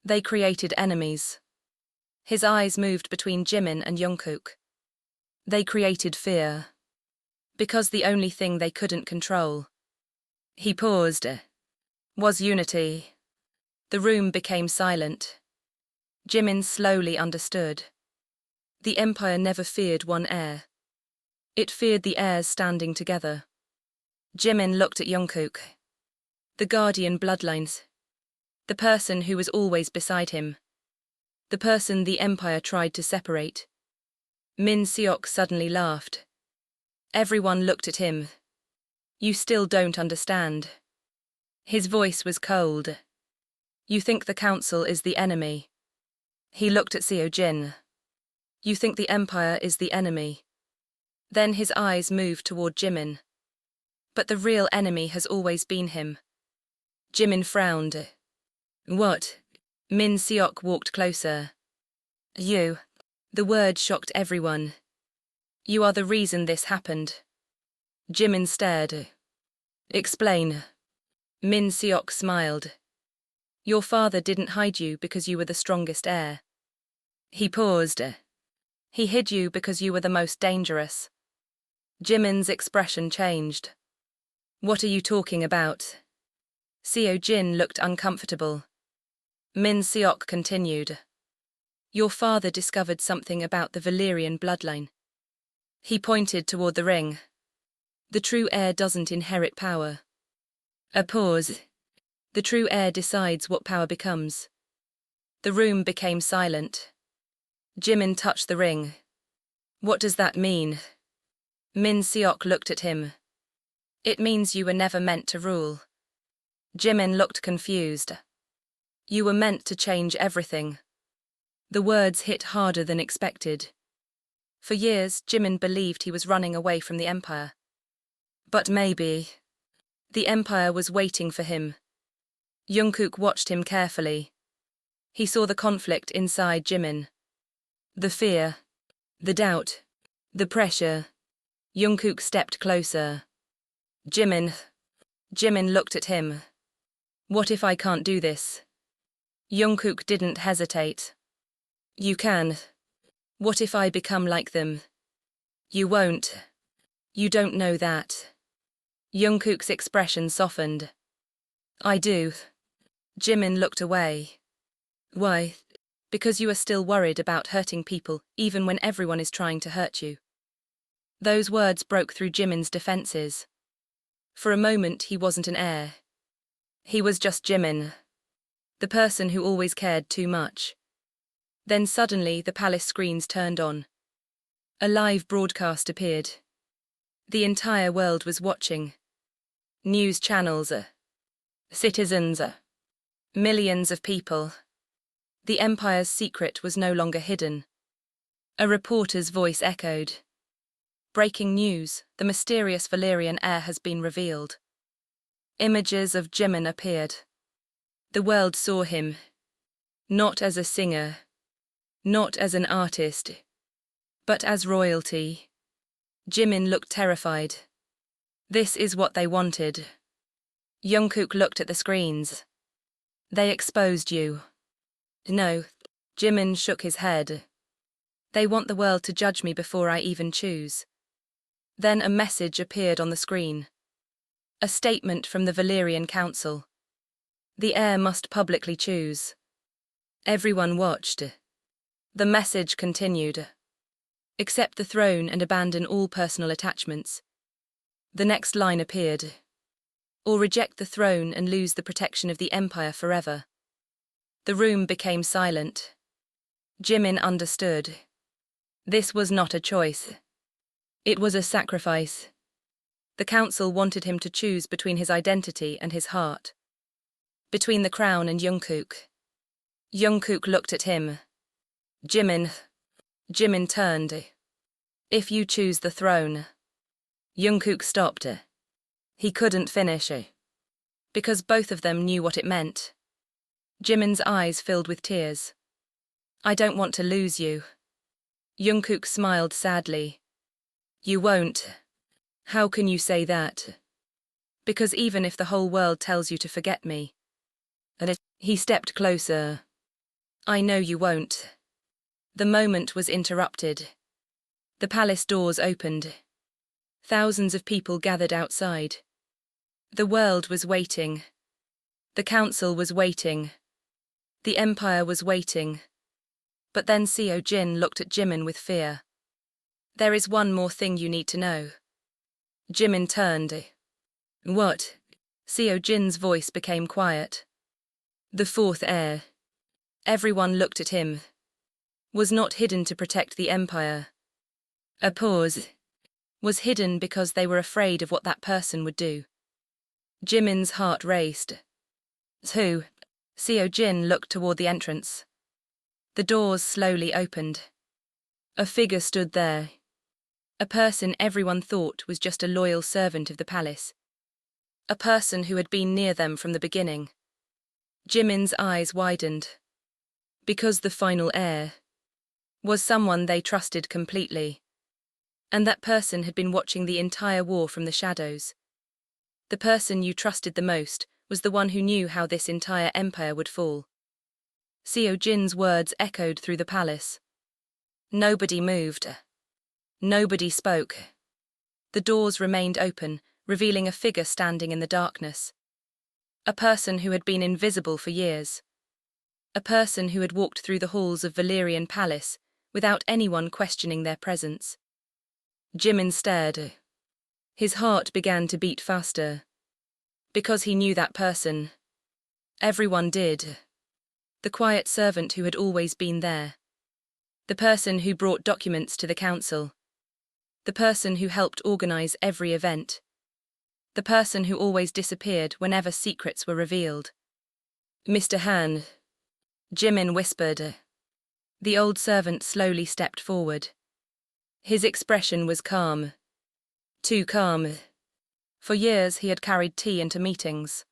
They created enemies. His eyes moved between Jimin and Jungkook. They created fear. Because the only thing they couldn't control. He paused. Was unity. The room became silent. Jimin slowly understood. The empire never feared one heir. It feared the heirs standing together. Jimin looked at Jungkook. The guardian bloodlines. The person who was always beside him. The person the empire tried to separate. Min Seok suddenly laughed. Everyone looked at him. You still don't understand. His voice was cold. You think the council is the enemy. He looked at Seo-jin. You think the empire is the enemy. Then his eyes moved toward Jimin. But the real enemy has always been him. Jimin frowned. What? Min Seok walked closer. You. The word shocked everyone. You are the reason this happened. Jimin stared. Explain. Min Seok smiled. Your father didn't hide you because you were the strongest heir. He paused. He hid you because you were the most dangerous. Jimin's expression changed. What are you talking about? Seo-jin looked uncomfortable. Min Seok continued. Your father discovered something about the Valerian bloodline. He pointed toward the ring. The true heir doesn't inherit power. A pause. The true heir decides what power becomes. The room became silent. Jimin touched the ring. What does that mean? Min Seok looked at him. It means you were never meant to rule. Jimin looked confused. You were meant to change everything. The words hit harder than expected. For years, Jimin believed he was running away from the empire. But maybe the empire was waiting for him. Jungkook watched him carefully. He saw the conflict inside Jimin. The fear, the doubt, the pressure. Jungkook stepped closer. Jimin looked at him. What if I can't do this? Jungkook didn't hesitate. You can. What if I become like them? You won't. You don't know that. Jungkook's expression softened. I do. Jimin looked away. Why? Because you are still worried about hurting people, even when everyone is trying to hurt you. Those words broke through Jimin's defenses. For a moment, he wasn't an heir. He was just Jimin, the person who always cared too much. Then suddenly, the palace screens turned on. A live broadcast appeared. The entire world was watching. News channels, citizens, millions of people. The empire's secret was no longer hidden. A reporter's voice echoed. Breaking news, the mysterious Valyrian heir has been revealed. Images of Jimin appeared. The world saw him. Not as a singer. Not as an artist. But as royalty. Jimin looked terrified. This is what they wanted. Jungkook looked at the screens. They exposed you. No, Jimin shook his head. They want the world to judge me before I even choose. Then a message appeared on the screen. A statement from the Valyrian Council. The heir must publicly choose. Everyone watched. The message continued. Accept the throne and abandon all personal attachments. The next line appeared. Or reject the throne and lose the protection of the empire forever. The room became silent. Jimin understood. This was not a choice. It was a sacrifice. The council wanted him to choose between his identity and his heart. Between the crown and Jungkook. Jungkook looked at him. Jimin turned. If you choose the throne. Jungkook stopped. He couldn't finish. Because both of them knew what it meant. Jimin's eyes filled with tears. I don't want to lose you. Jungkook smiled sadly. You won't. How can you say that? Because even if the whole world tells you to forget me. He stepped closer. I know you won't. The moment was interrupted. The palace doors opened. Thousands of people gathered outside. The world was waiting. The council was waiting. The empire was waiting. But then Seo Jin looked at Jimin with fear. There is one more thing you need to know. Jimin turned. What? Seo Jin's voice became quiet. The fourth heir. Everyone looked at him. Was not hidden to protect the empire. A pause. Was hidden because they were afraid of what that person would do. Jimin's heart raced. Who? Seo Jin looked toward the entrance. The doors slowly opened. A figure stood there. A person everyone thought was just a loyal servant of the palace. A person who had been near them from the beginning. Jimin's eyes widened. Because the final heir was someone they trusted completely. And that person had been watching the entire war from the shadows. The person you trusted the most was the one who knew how this entire empire would fall. Seo Jin's words echoed through the palace. Nobody moved. Nobody spoke. The doors remained open, revealing a figure standing in the darkness. A person who had been invisible for years. A person who had walked through the halls of Valyrian Palace without anyone questioning their presence. Jimin stared. His heart began to beat faster. Because he knew that person. Everyone did. The quiet servant who had always been there. The person who brought documents to the council. The person who helped organize every event. The person who always disappeared whenever secrets were revealed. Mr. Han. Jimin whispered. The old servant slowly stepped forward. His expression was calm. Too calm. For years he had carried tea into meetings.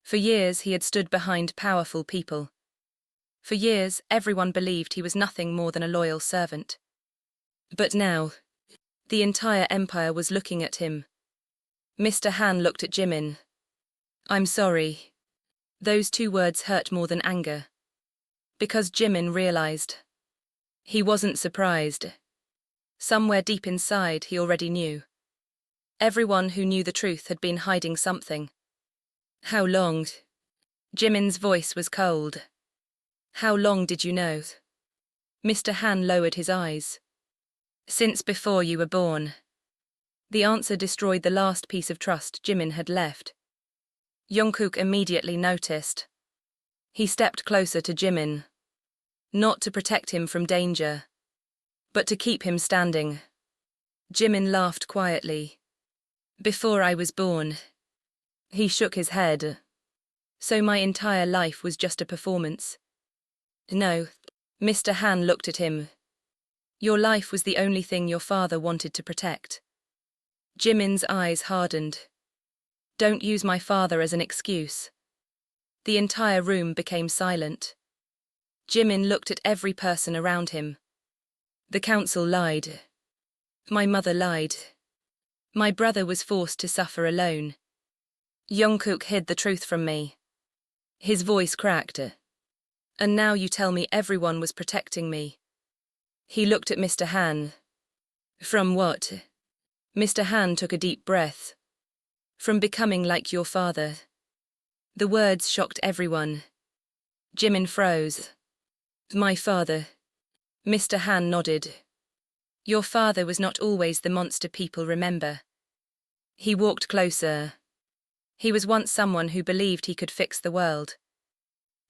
For years he had stood behind powerful people. For years everyone believed he was nothing more than a loyal servant. But now, the entire empire was looking at him. Mr. Han looked at Jimin. I'm sorry. Those two words hurt more than anger. Because Jimin realized. He wasn't surprised. Somewhere deep inside he already knew. Everyone who knew the truth had been hiding something. How long? Jimin's voice was cold. How long did you know? Mr. Han lowered his eyes. Since before you were born. The answer destroyed the last piece of trust Jimin had left. Jungkook immediately noticed. He stepped closer to Jimin. Not to protect him from danger, but to keep him standing. Jimin laughed quietly. Before I was born. He shook his head. So my entire life was just a performance. No. Mr. Han looked at him. Your life was the only thing your father wanted to protect. Jimin's eyes hardened. Don't use my father as an excuse. The entire room became silent. Jimin looked at every person around him. The council lied. My mother lied. My brother was forced to suffer alone. Jungkook hid the truth from me. His voice cracked. And now you tell me everyone was protecting me. He looked at Mr. Han. From what? Mr. Han took a deep breath. From becoming like your father. The words shocked everyone. Jimin froze. My father. Mr. Han nodded. Your father was not always the monster people remember. He walked closer. He was once someone who believed he could fix the world.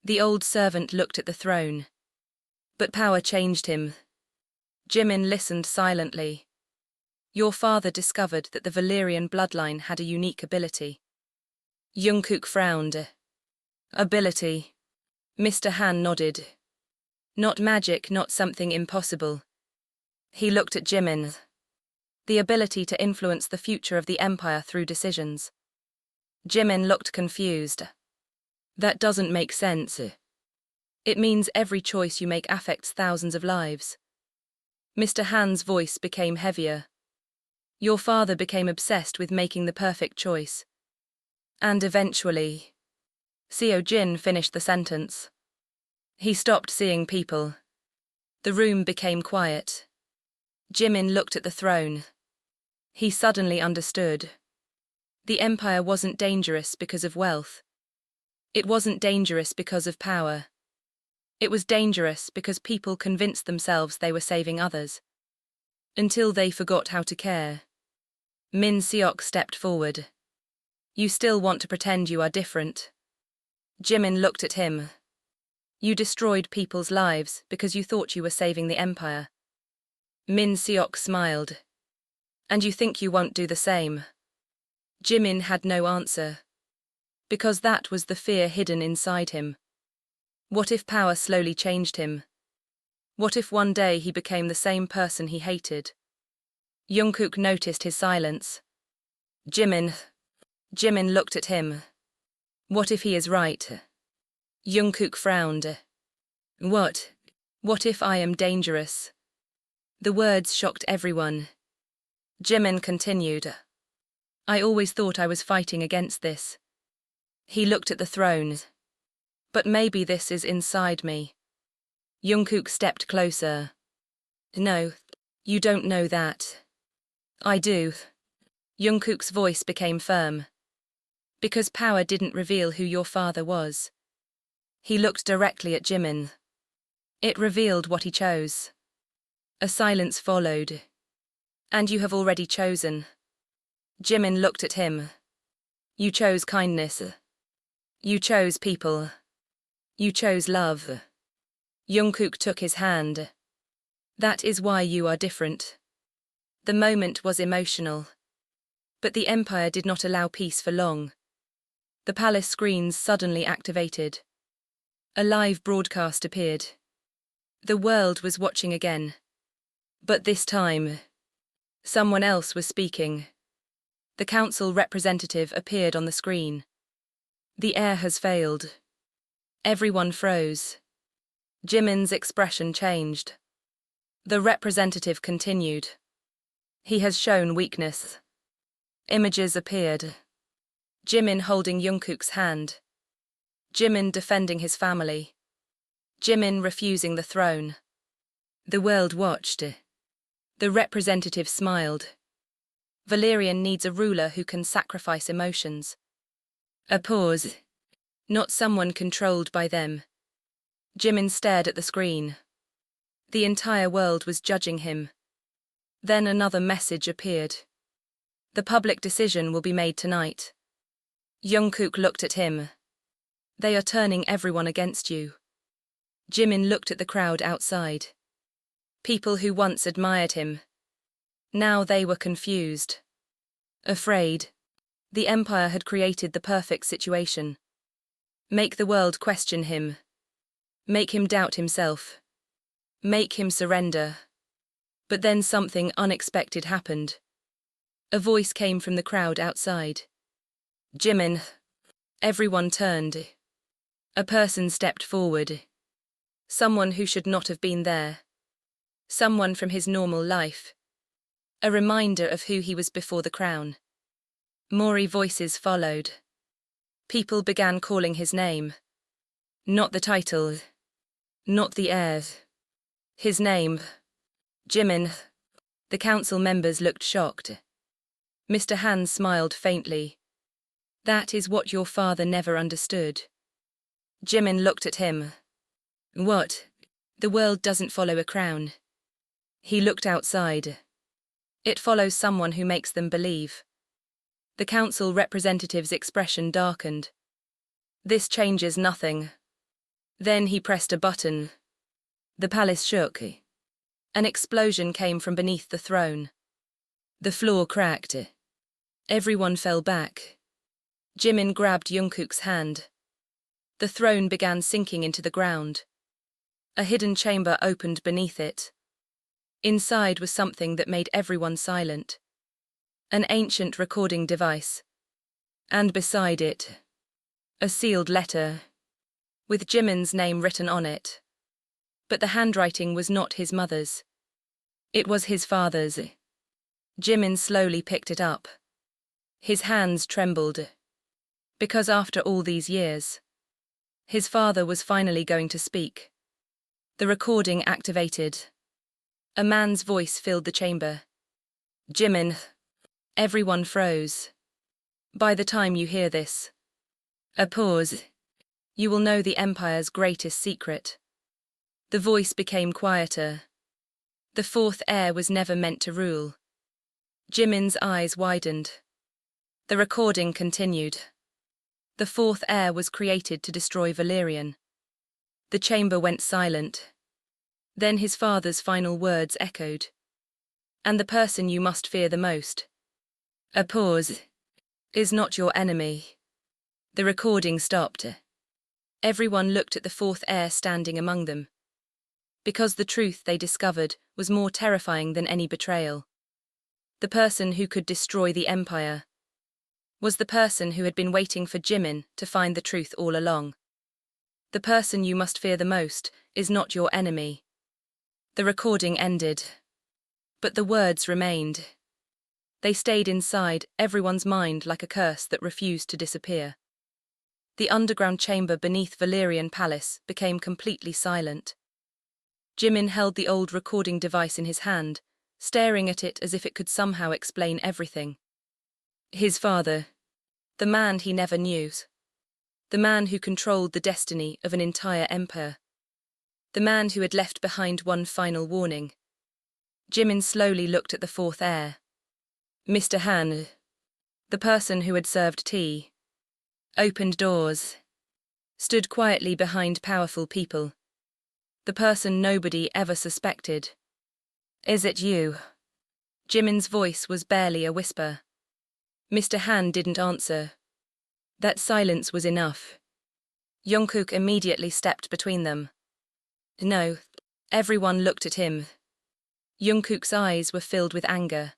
The old servant looked at the throne. But power changed him. Jimin listened silently. Your father discovered that the Valyrian bloodline had a unique ability. Jungkook frowned. Ability. Mr. Han nodded. Not magic, not something impossible. He looked at Jimin. The ability to influence the future of the empire through decisions. Jimin looked confused. That doesn't make sense. It means every choice you make affects thousands of lives. Mr. Han's voice became heavier. Your father became obsessed with making the perfect choice. And eventually... Seo Jin finished the sentence. He stopped seeing people. The room became quiet. Jimin looked at the throne. He suddenly understood. The empire wasn't dangerous because of wealth. It wasn't dangerous because of power. It was dangerous because people convinced themselves they were saving others. Until they forgot how to care. Min Seok stepped forward. You still want to pretend you are different. Jimin looked at him. You destroyed people's lives because you thought you were saving the empire. Min Seok smiled. And you think you won't do the same? Jimin had no answer. Because that was the fear hidden inside him. What if power slowly changed him? What if one day he became the same person he hated? Jungkook noticed his silence. Jimin looked at him. What if he is right? Jungkook frowned. What? What if I am dangerous? The words shocked everyone. Jimin continued. I always thought I was fighting against this. He looked at the throne. But maybe this is inside me. Jungkook stepped closer. No, you don't know that. I do. Jungkook's voice became firm. Because power didn't reveal who your father was. He looked directly at Jimin. It revealed what he chose. A silence followed. And you have already chosen. Jimin looked at him. You chose kindness. You chose people. You chose love. Jungkook took his hand. That is why you are different. The moment was emotional. But the Empire did not allow peace for long. The palace screens suddenly activated. A live broadcast appeared. The world was watching again. But this time, someone else was speaking. The council representative appeared on the screen. The heir has failed. Everyone froze. Jimin's expression changed. The representative continued. He has shown weakness. Images appeared. Jimin holding Jungkook's hand. Jimin defending his family. Jimin refusing the throne. The world watched. The representative smiled. Valerian needs a ruler who can sacrifice emotions. A pause. Not someone controlled by them. Jimin stared at the screen. The entire world was judging him. Then another message appeared. The public decision will be made tonight. Jungkook looked at him. They are turning everyone against you. Jimin looked at the crowd outside. People who once admired him. Now they were confused. Afraid. The Empire had created the perfect situation. Make the world question him. Make him doubt himself. Make him surrender. But then something unexpected happened. A voice came from the crowd outside. Jimin. Everyone turned. A person stepped forward. Someone who should not have been there. Someone from his normal life. A reminder of who he was before the crown. More voices followed. People began calling his name. Not the title. Not the heir. His name. Jimin. The council members looked shocked. Mr. Han smiled faintly. That is what your father never understood. Jimin looked at him. What? The world doesn't follow a crown. He looked outside. It follows someone who makes them believe. The council representative's expression darkened. This changes nothing. Then he pressed a button. The palace shook. An explosion came from beneath the throne. The floor cracked. Everyone fell back. Jimin grabbed Jungkook's hand. The throne began sinking into the ground. A hidden chamber opened beneath it. Inside was something that made everyone silent. An ancient recording device. And beside it, a sealed letter, with Jimin's name written on it. But the handwriting was not his mother's. It was his father's. Jimin slowly picked it up. His hands trembled. Because after all these years, his father was finally going to speak. The recording activated. A man's voice filled the chamber. Jimin. Everyone froze. By the time you hear this, a pause, you will know the Empire's greatest secret. The voice became quieter. The fourth heir was never meant to rule. Jimin's eyes widened. The recording continued. The fourth heir was created to destroy Valerian. The chamber went silent. Then his father's final words echoed. And the person you must fear the most. A pause. Is not your enemy. The recording stopped. Everyone looked at the fourth heir standing among them. Because the truth they discovered was more terrifying than any betrayal. The person who could destroy the Empire was the person who had been waiting for Jimin to find the truth all along. The person you must fear the most is not your enemy. The recording ended. But the words remained. They stayed inside everyone's mind like a curse that refused to disappear. The underground chamber beneath Valerian Palace became completely silent. Jimin held the old recording device in his hand, staring at it as if it could somehow explain everything. His father. The man he never knew. The man who controlled the destiny of an entire empire. The man who had left behind one final warning. Jimin slowly looked at the fourth heir. Mr. Han. The person who had served tea, opened doors, stood quietly behind powerful people. The person nobody ever suspected. Is it you? Jimin's voice was barely a whisper. Mr. Han didn't answer. That silence was enough. Jungkook immediately stepped between them. No. Everyone looked at him. Jungkook's eyes were filled with anger.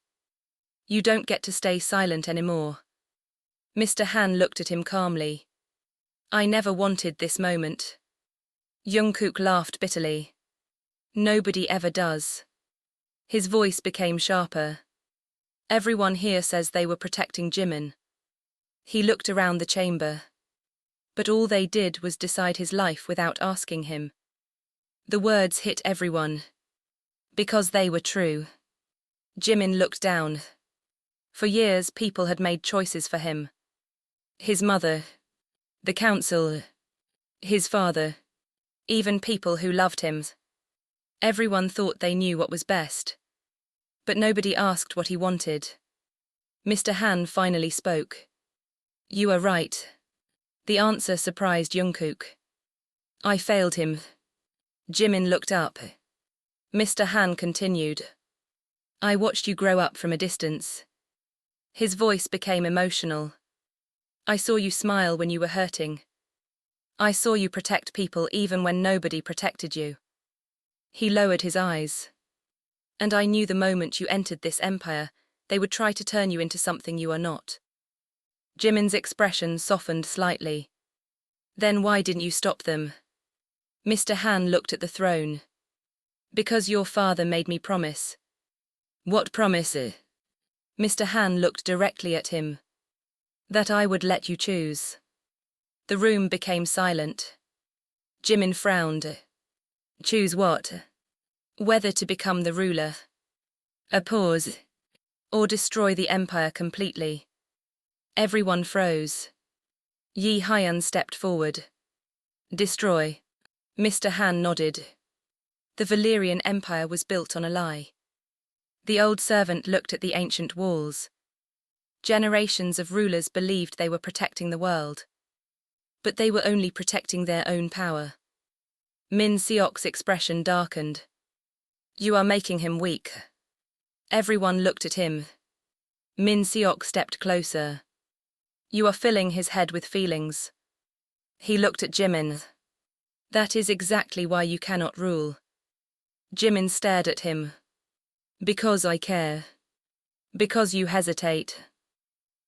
You don't get to stay silent anymore. Mr. Han looked at him calmly. I never wanted this moment. Jungkook laughed bitterly. Nobody ever does. His voice became sharper. Everyone here says they were protecting Jimin. He looked around the chamber. But all they did was decide his life without asking him. The words hit everyone. Because they were true. Jimin looked down. For years people had made choices for him. His mother, the council, his father, even people who loved him. Everyone thought they knew what was best. But nobody asked what he wanted. Mr. Han finally spoke. You are right. The answer surprised Jungkook. I failed him. Jimin looked up. Mr. Han continued. I watched you grow up from a distance. His voice became emotional. I saw you smile when you were hurting. I saw you protect people even when nobody protected you. He lowered his eyes. And I knew the moment you entered this empire, they would try to turn you into something you are not. Jimin's expression softened slightly. Then why didn't you stop them? Mr. Han looked at the throne. Because your father made me promise. What promise? Mr. Han looked directly at him. That I would let you choose. The room became silent. Jimin frowned. Choose what? Whether to become the ruler. A pause. Or destroy the empire completely. Everyone froze. Yi Hyun stepped forward. Destroy. Mr. Han nodded. The Valerian Empire was built on a lie. The old servant looked at the ancient walls. Generations of rulers believed they were protecting the world. But they were only protecting their own power. Min Seok's expression darkened. You are making him weak. Everyone looked at him. Min Seok stepped closer. You are filling his head with feelings. He looked at Jimin. That is exactly why you cannot rule. Jimin stared at him. Because I care. Because you hesitate.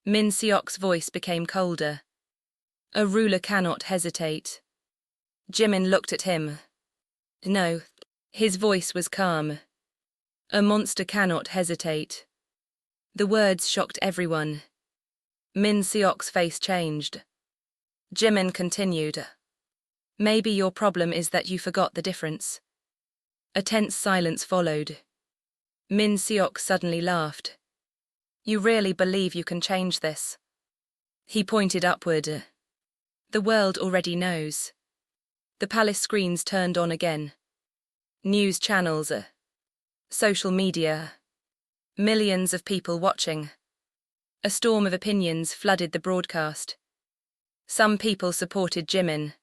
Min Seok's voice became colder. A ruler cannot hesitate. Jimin looked at him. No. His voice was calm. A monster cannot hesitate. The words shocked everyone. Min Seok's face changed. Jimin continued. Maybe your problem is that you forgot the difference. A tense silence followed. Min Seok suddenly laughed. You really believe you can change this? He pointed upward. The world already knows. The palace screens turned on again. News channels. Social media. Millions of people watching. A storm of opinions flooded the broadcast. Some people supported Jimin.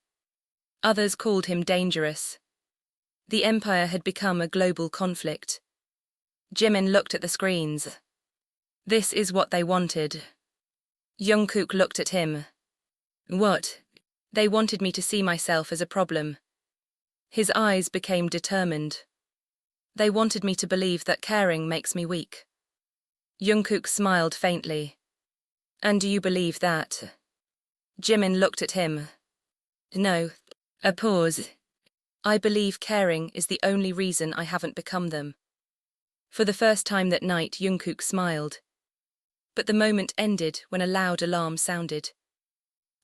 Others called him dangerous. The empire had become a global conflict. Jimin looked at the screens. This is what they wanted. Jungkook looked at him. What? They wanted me to see myself as a problem. His eyes became determined. They wanted me to believe that caring makes me weak. Jungkook smiled faintly. And do you believe that? Jimin looked at him. No. A pause. I believe caring is the only reason I haven't become them. For the first time that night, Jungkook smiled. But the moment ended when a loud alarm sounded.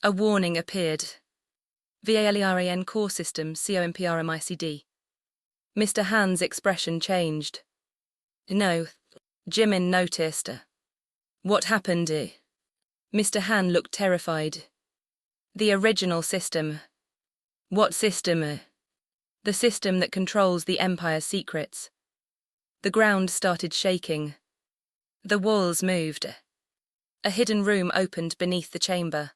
A warning appeared. VALERAN core system COMPRMICD. Mr. Han's expression changed. No. Jimin noticed. What happened? Mr. Han looked terrified. The original system. What system? The system that controls the Empire's secrets. The ground started shaking. The walls moved. A hidden room opened beneath the chamber.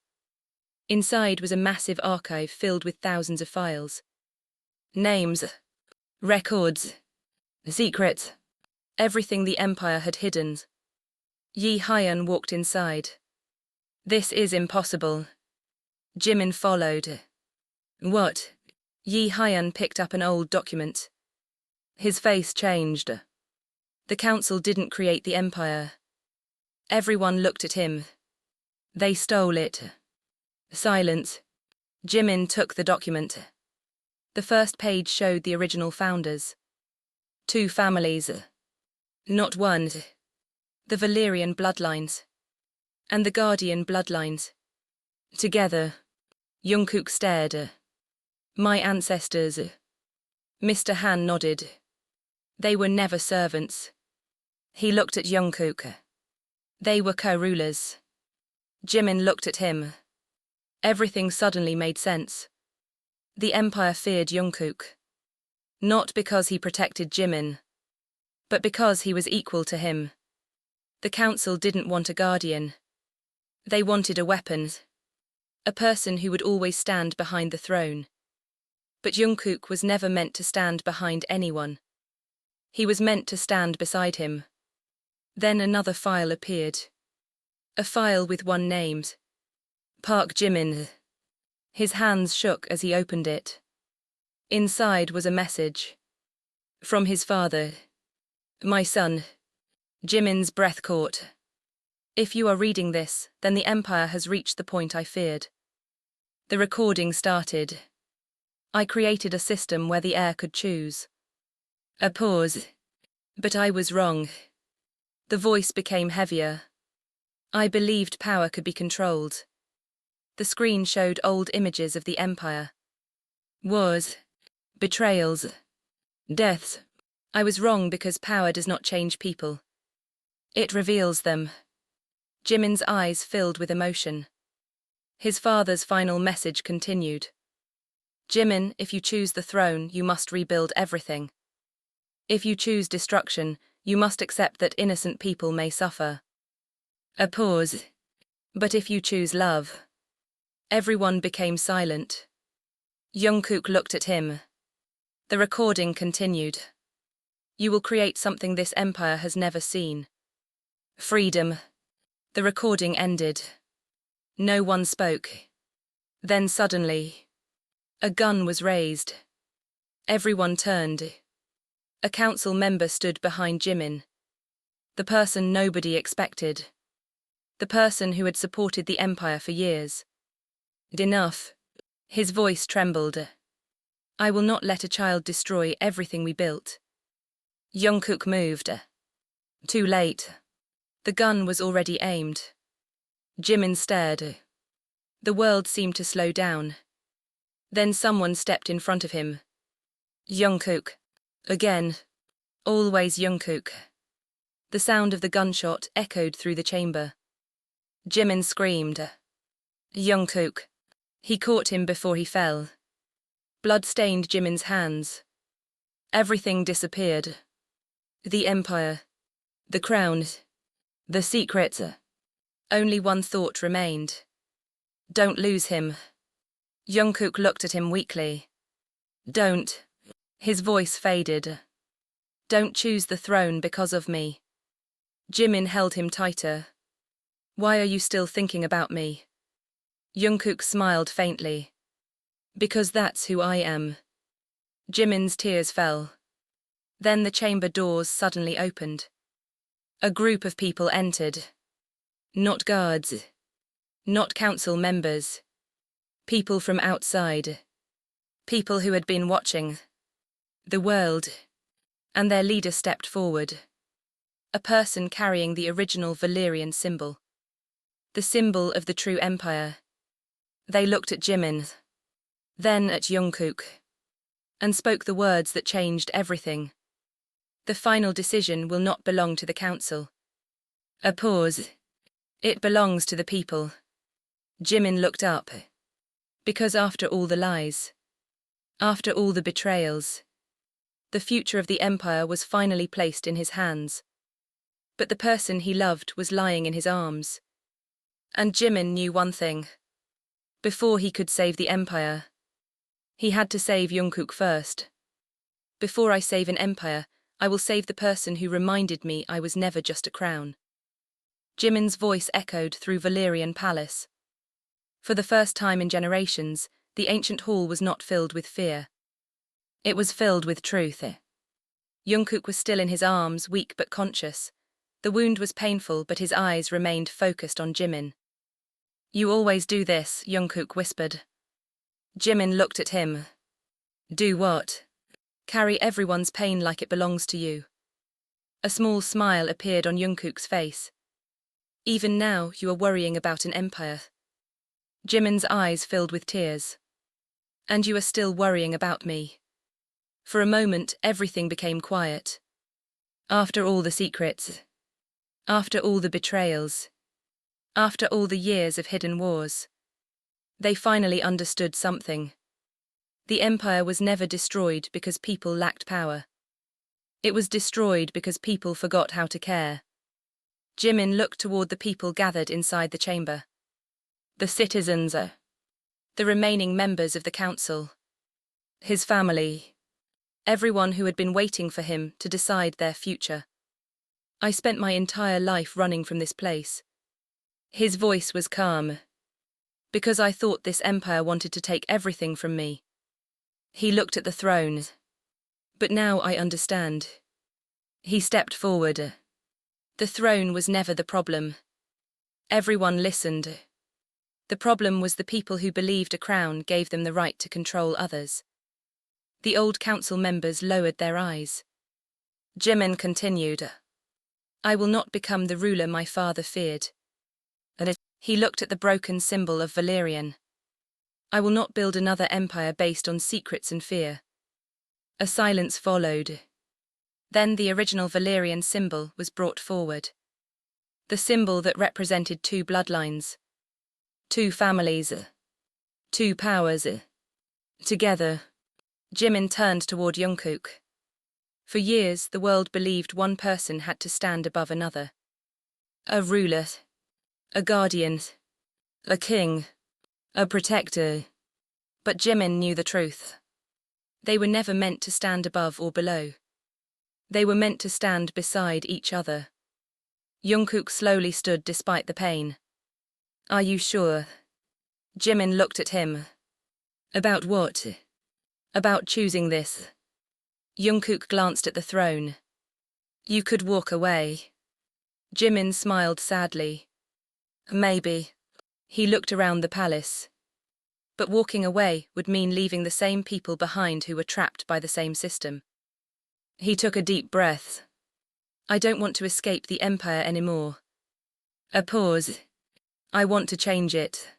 Inside was a massive archive filled with thousands of files. Names, records, secrets, everything the Empire had hidden. Yi Hyun walked inside. This is impossible. Jimin followed. What? Yi Hyun picked up an old document. His face changed. The council didn't create the Empire. Everyone looked at him. They stole it. Silence. Jimin took the document. The first page showed the original founders. 2 families. Not one. The Valerian bloodlines. And the Guardian bloodlines. Together. Jungkook stared. My ancestors. Mr. Han nodded. They were never servants. He looked at Jungkook. They were co-rulers. Jimin looked at him. Everything suddenly made sense. The Empire feared Jungkook. Not because he protected Jimin, but because he was equal to him. The council didn't want a guardian. They wanted a weapon. A person who would always stand behind the throne. But Jungkook was never meant to stand behind anyone. He was meant to stand beside him. Then another file appeared. A file with 1 name. Park Jimin. His hands shook as he opened it. Inside was a message. From his father. My son. Jimin's breath caught. If you are reading this, then the Empire has reached the point I feared. The recording started. I created a system where the heir could choose. A pause. But I was wrong. The voice became heavier. I believed power could be controlled. The screen showed old images of the Empire. Wars. Betrayals. Deaths. I was wrong because power does not change people. It reveals them. Jimin's eyes filled with emotion. His father's final message continued. Jimin, if you choose the throne, you must rebuild everything. If you choose destruction, you must accept that innocent people may suffer. A pause. But if you choose love. Everyone became silent. Jungkook looked at him. The recording continued. You will create something this empire has never seen. Freedom. The recording ended. No one spoke. Then suddenly, a gun was raised. Everyone turned. A council member stood behind Jimin. The person nobody expected. The person who had supported the empire for years. Enough. His voice trembled. I will not let a child destroy everything we built. Jungkook moved. Too late. The gun was already aimed. Jimin stared. The world seemed to slow down. Then someone stepped in front of him. Jungkook. Again. Always Jungkook. The sound of the gunshot echoed through the chamber. Jimin screamed. Jungkook. He caught him before he fell. Blood stained Jimin's hands. Everything disappeared. The empire. The crown. The secrets. Only one thought remained. Don't lose him. Jungkook looked at him weakly. Don't. His voice faded. Don't choose the throne because of me. Jimin held him tighter. Why are you still thinking about me? Jungkook smiled faintly. Because that's who I am. Jimin's tears fell. Then the chamber doors suddenly opened. A group of people entered. Not guards. Not council members. People from outside. People who had been watching. The world. And their leader stepped forward. A person carrying the original Valerian symbol. The symbol of the true empire. They looked at Jimin. Then at Jungkook. And spoke the words that changed everything. The final decision will not belong to the council. A pause. It belongs to the people. Jimin looked up. Because after all the lies, after all the betrayals, the future of the empire was finally placed in his hands. But the person he loved was lying in his arms. And Jimin knew one thing. Before he could save the empire, he had to save Jungkook first. Before I save an empire, I will save the person who reminded me I was never just a crown. Jimin's voice echoed through Valerian Palace. For the first time in generations, the ancient hall was not filled with fear. It was filled with truth. Jungkook was still in his arms, weak but conscious. The wound was painful, but his eyes remained focused on Jimin. "You always do this," Jungkook whispered. Jimin looked at him. "Do what?" "Carry everyone's pain like it belongs to you." A small smile appeared on Jungkook's face. "Even now, you are worrying about an empire." Jimin's eyes filled with tears. "And you are still worrying about me." For a moment, everything became quiet. After all the secrets, after all the betrayals, after all the years of hidden wars, they finally understood something. The empire was never destroyed because people lacked power. It was destroyed because people forgot how to care. Jimin looked toward the people gathered inside the chamber. The citizens, the remaining members of the council, his family, everyone who had been waiting for him to decide their future. "I spent my entire life running from this place." His voice was calm. "Because I thought this empire wanted to take everything from me." He looked at the throne. "But now I understand." He stepped forward. The throne was never the problem. Everyone listened. The problem was the people who believed a crown gave them the right to control others. The old council members lowered their eyes. Jimin continued. "I will not become the ruler my father feared." He looked at the broken symbol of Valerian. "I will not build another empire based on secrets and fear." A silence followed. Then the original Valerian symbol was brought forward. The symbol that represented two bloodlines, two families, two powers. Together, Jimin turned toward Jungkook. For years, the world believed one person had to stand above another. A ruler, a guardian, a king, a protector. But Jimin knew the truth. They were never meant to stand above or below. They were meant to stand beside each other. Jungkook slowly stood despite the pain. "Are you sure?" Jimin looked at him. "About what?" "About choosing this." Jungkook glanced at the throne. "You could walk away." Jimin smiled sadly. "Maybe." He looked around the palace. But walking away would mean leaving the same people behind who were trapped by the same system. He took a deep breath. "I don't want to escape the empire anymore." A pause. "I want to change it."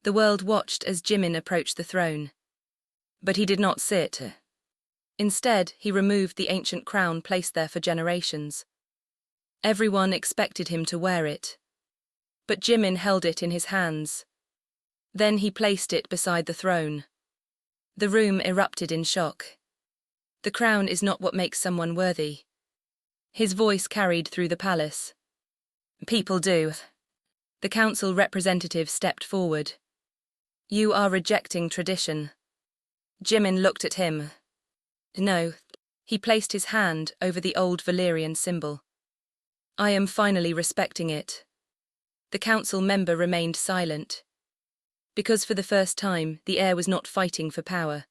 The world watched as Jimin approached the throne. But he did not sit. Instead, he removed the ancient crown placed there for generations. Everyone expected him to wear it. But Jimin held it in his hands. Then he placed it beside the throne. The room erupted in shock. "The crown is not what makes someone worthy." His voice carried through the palace. "People do." The council representative stepped forward. "You are rejecting tradition." Jimin looked at him. "No." He placed his hand over the old Valerian symbol. "I am finally respecting it." The council member remained silent. Because for the first time, the heir was not fighting for power.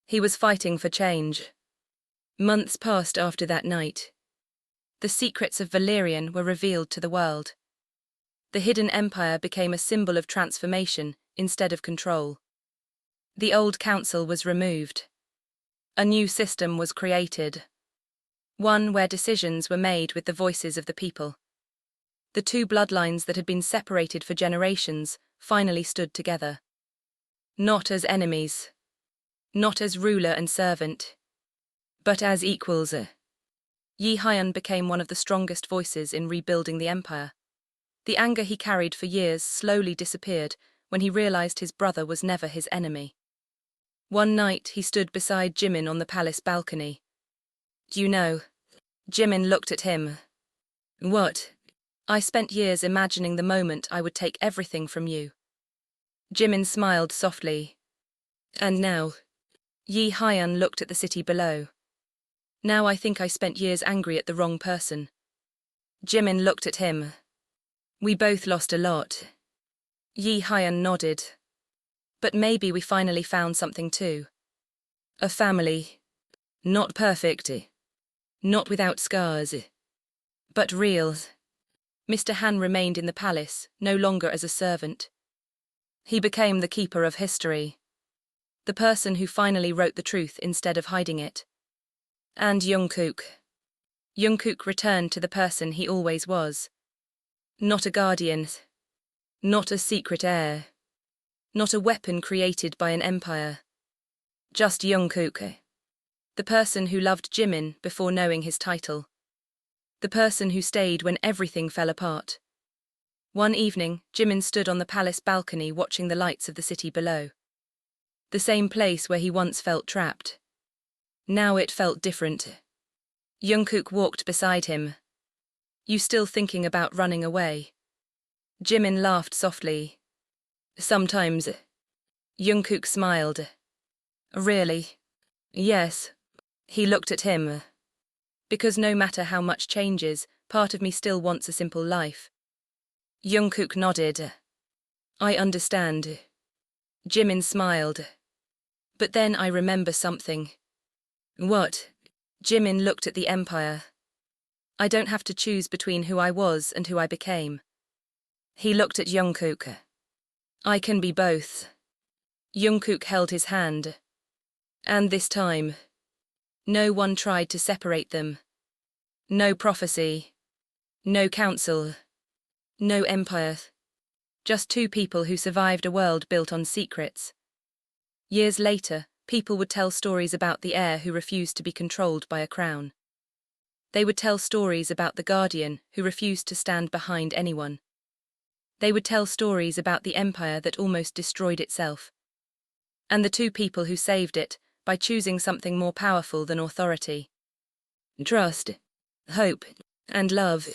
He was fighting for change. Months passed after that night. The secrets of Valerian were revealed to the world. The hidden empire became a symbol of transformation instead of control. The old council was removed. A new system was created. One where decisions were made with the voices of the people. The two bloodlines that had been separated for generations finally stood together. Not as enemies. Not as ruler and servant. But as equals. Yi Hyun became one of the strongest voices in rebuilding the empire. The anger he carried for years slowly disappeared when he realized his brother was never his enemy. One night he stood beside Jimin on the palace balcony. "You know." Jimin looked at him. "What?" I spent years imagining the moment I would take everything from you. Jimin smiled softly. And now? Yi Hyun looked at the city below. Now I think I spent years angry at the wrong person. Jimin looked at him. We both lost a lot. Yi Hyun nodded. But maybe we finally found something too. A family. Not perfect. Not without scars. But real. Mr. Han remained in the palace, no longer as a servant. He became the keeper of history. The person who finally wrote the truth instead of hiding it. And Jungkook. Jungkook returned to the person he always was. Not a guardian. Not a secret heir. Not a weapon created by an empire. Just Jungkook. The person who loved Jimin before knowing his title. The person who stayed when everything fell apart. One evening, Jimin stood on the palace balcony watching the lights of the city below. The same place where he once felt trapped. Now it felt different. Jungkook walked beside him. You still thinking about running away? Jimin laughed softly. Sometimes. Jungkook smiled. Really? Yes. He looked at him. Because no matter how much changes, part of me still wants a simple life. Jungkook nodded. I understand. Jimin smiled. But then I remember something. What? Jimin looked at the empire. I don't have to choose between who I was and who I became. He looked at Jungkook. I can be both. Jungkook held his hand. And this time, no one tried to separate them. No prophecy. No council. No empire. Just two people who survived a world built on secrets. Years later, people would tell stories about the heir who refused to be controlled by a crown. They would tell stories about the guardian who refused to stand behind anyone. They would tell stories about the empire that almost destroyed itself. And the two people who saved it by choosing something more powerful than authority. Trust, hope, and love.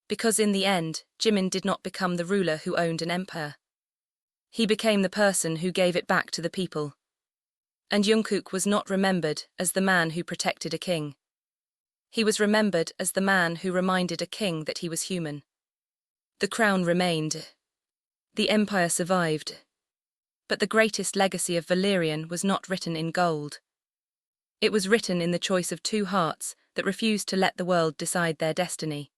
Because in the end, Jimin did not become the ruler who owned an empire. He became the person who gave it back to the people. And Jungkook was not remembered as the man who protected a king. He was remembered as the man who reminded a king that he was human. The crown remained. The empire survived. But the greatest legacy of Valerian was not written in gold. It was written in the choice of two hearts that refused to let the world decide their destiny.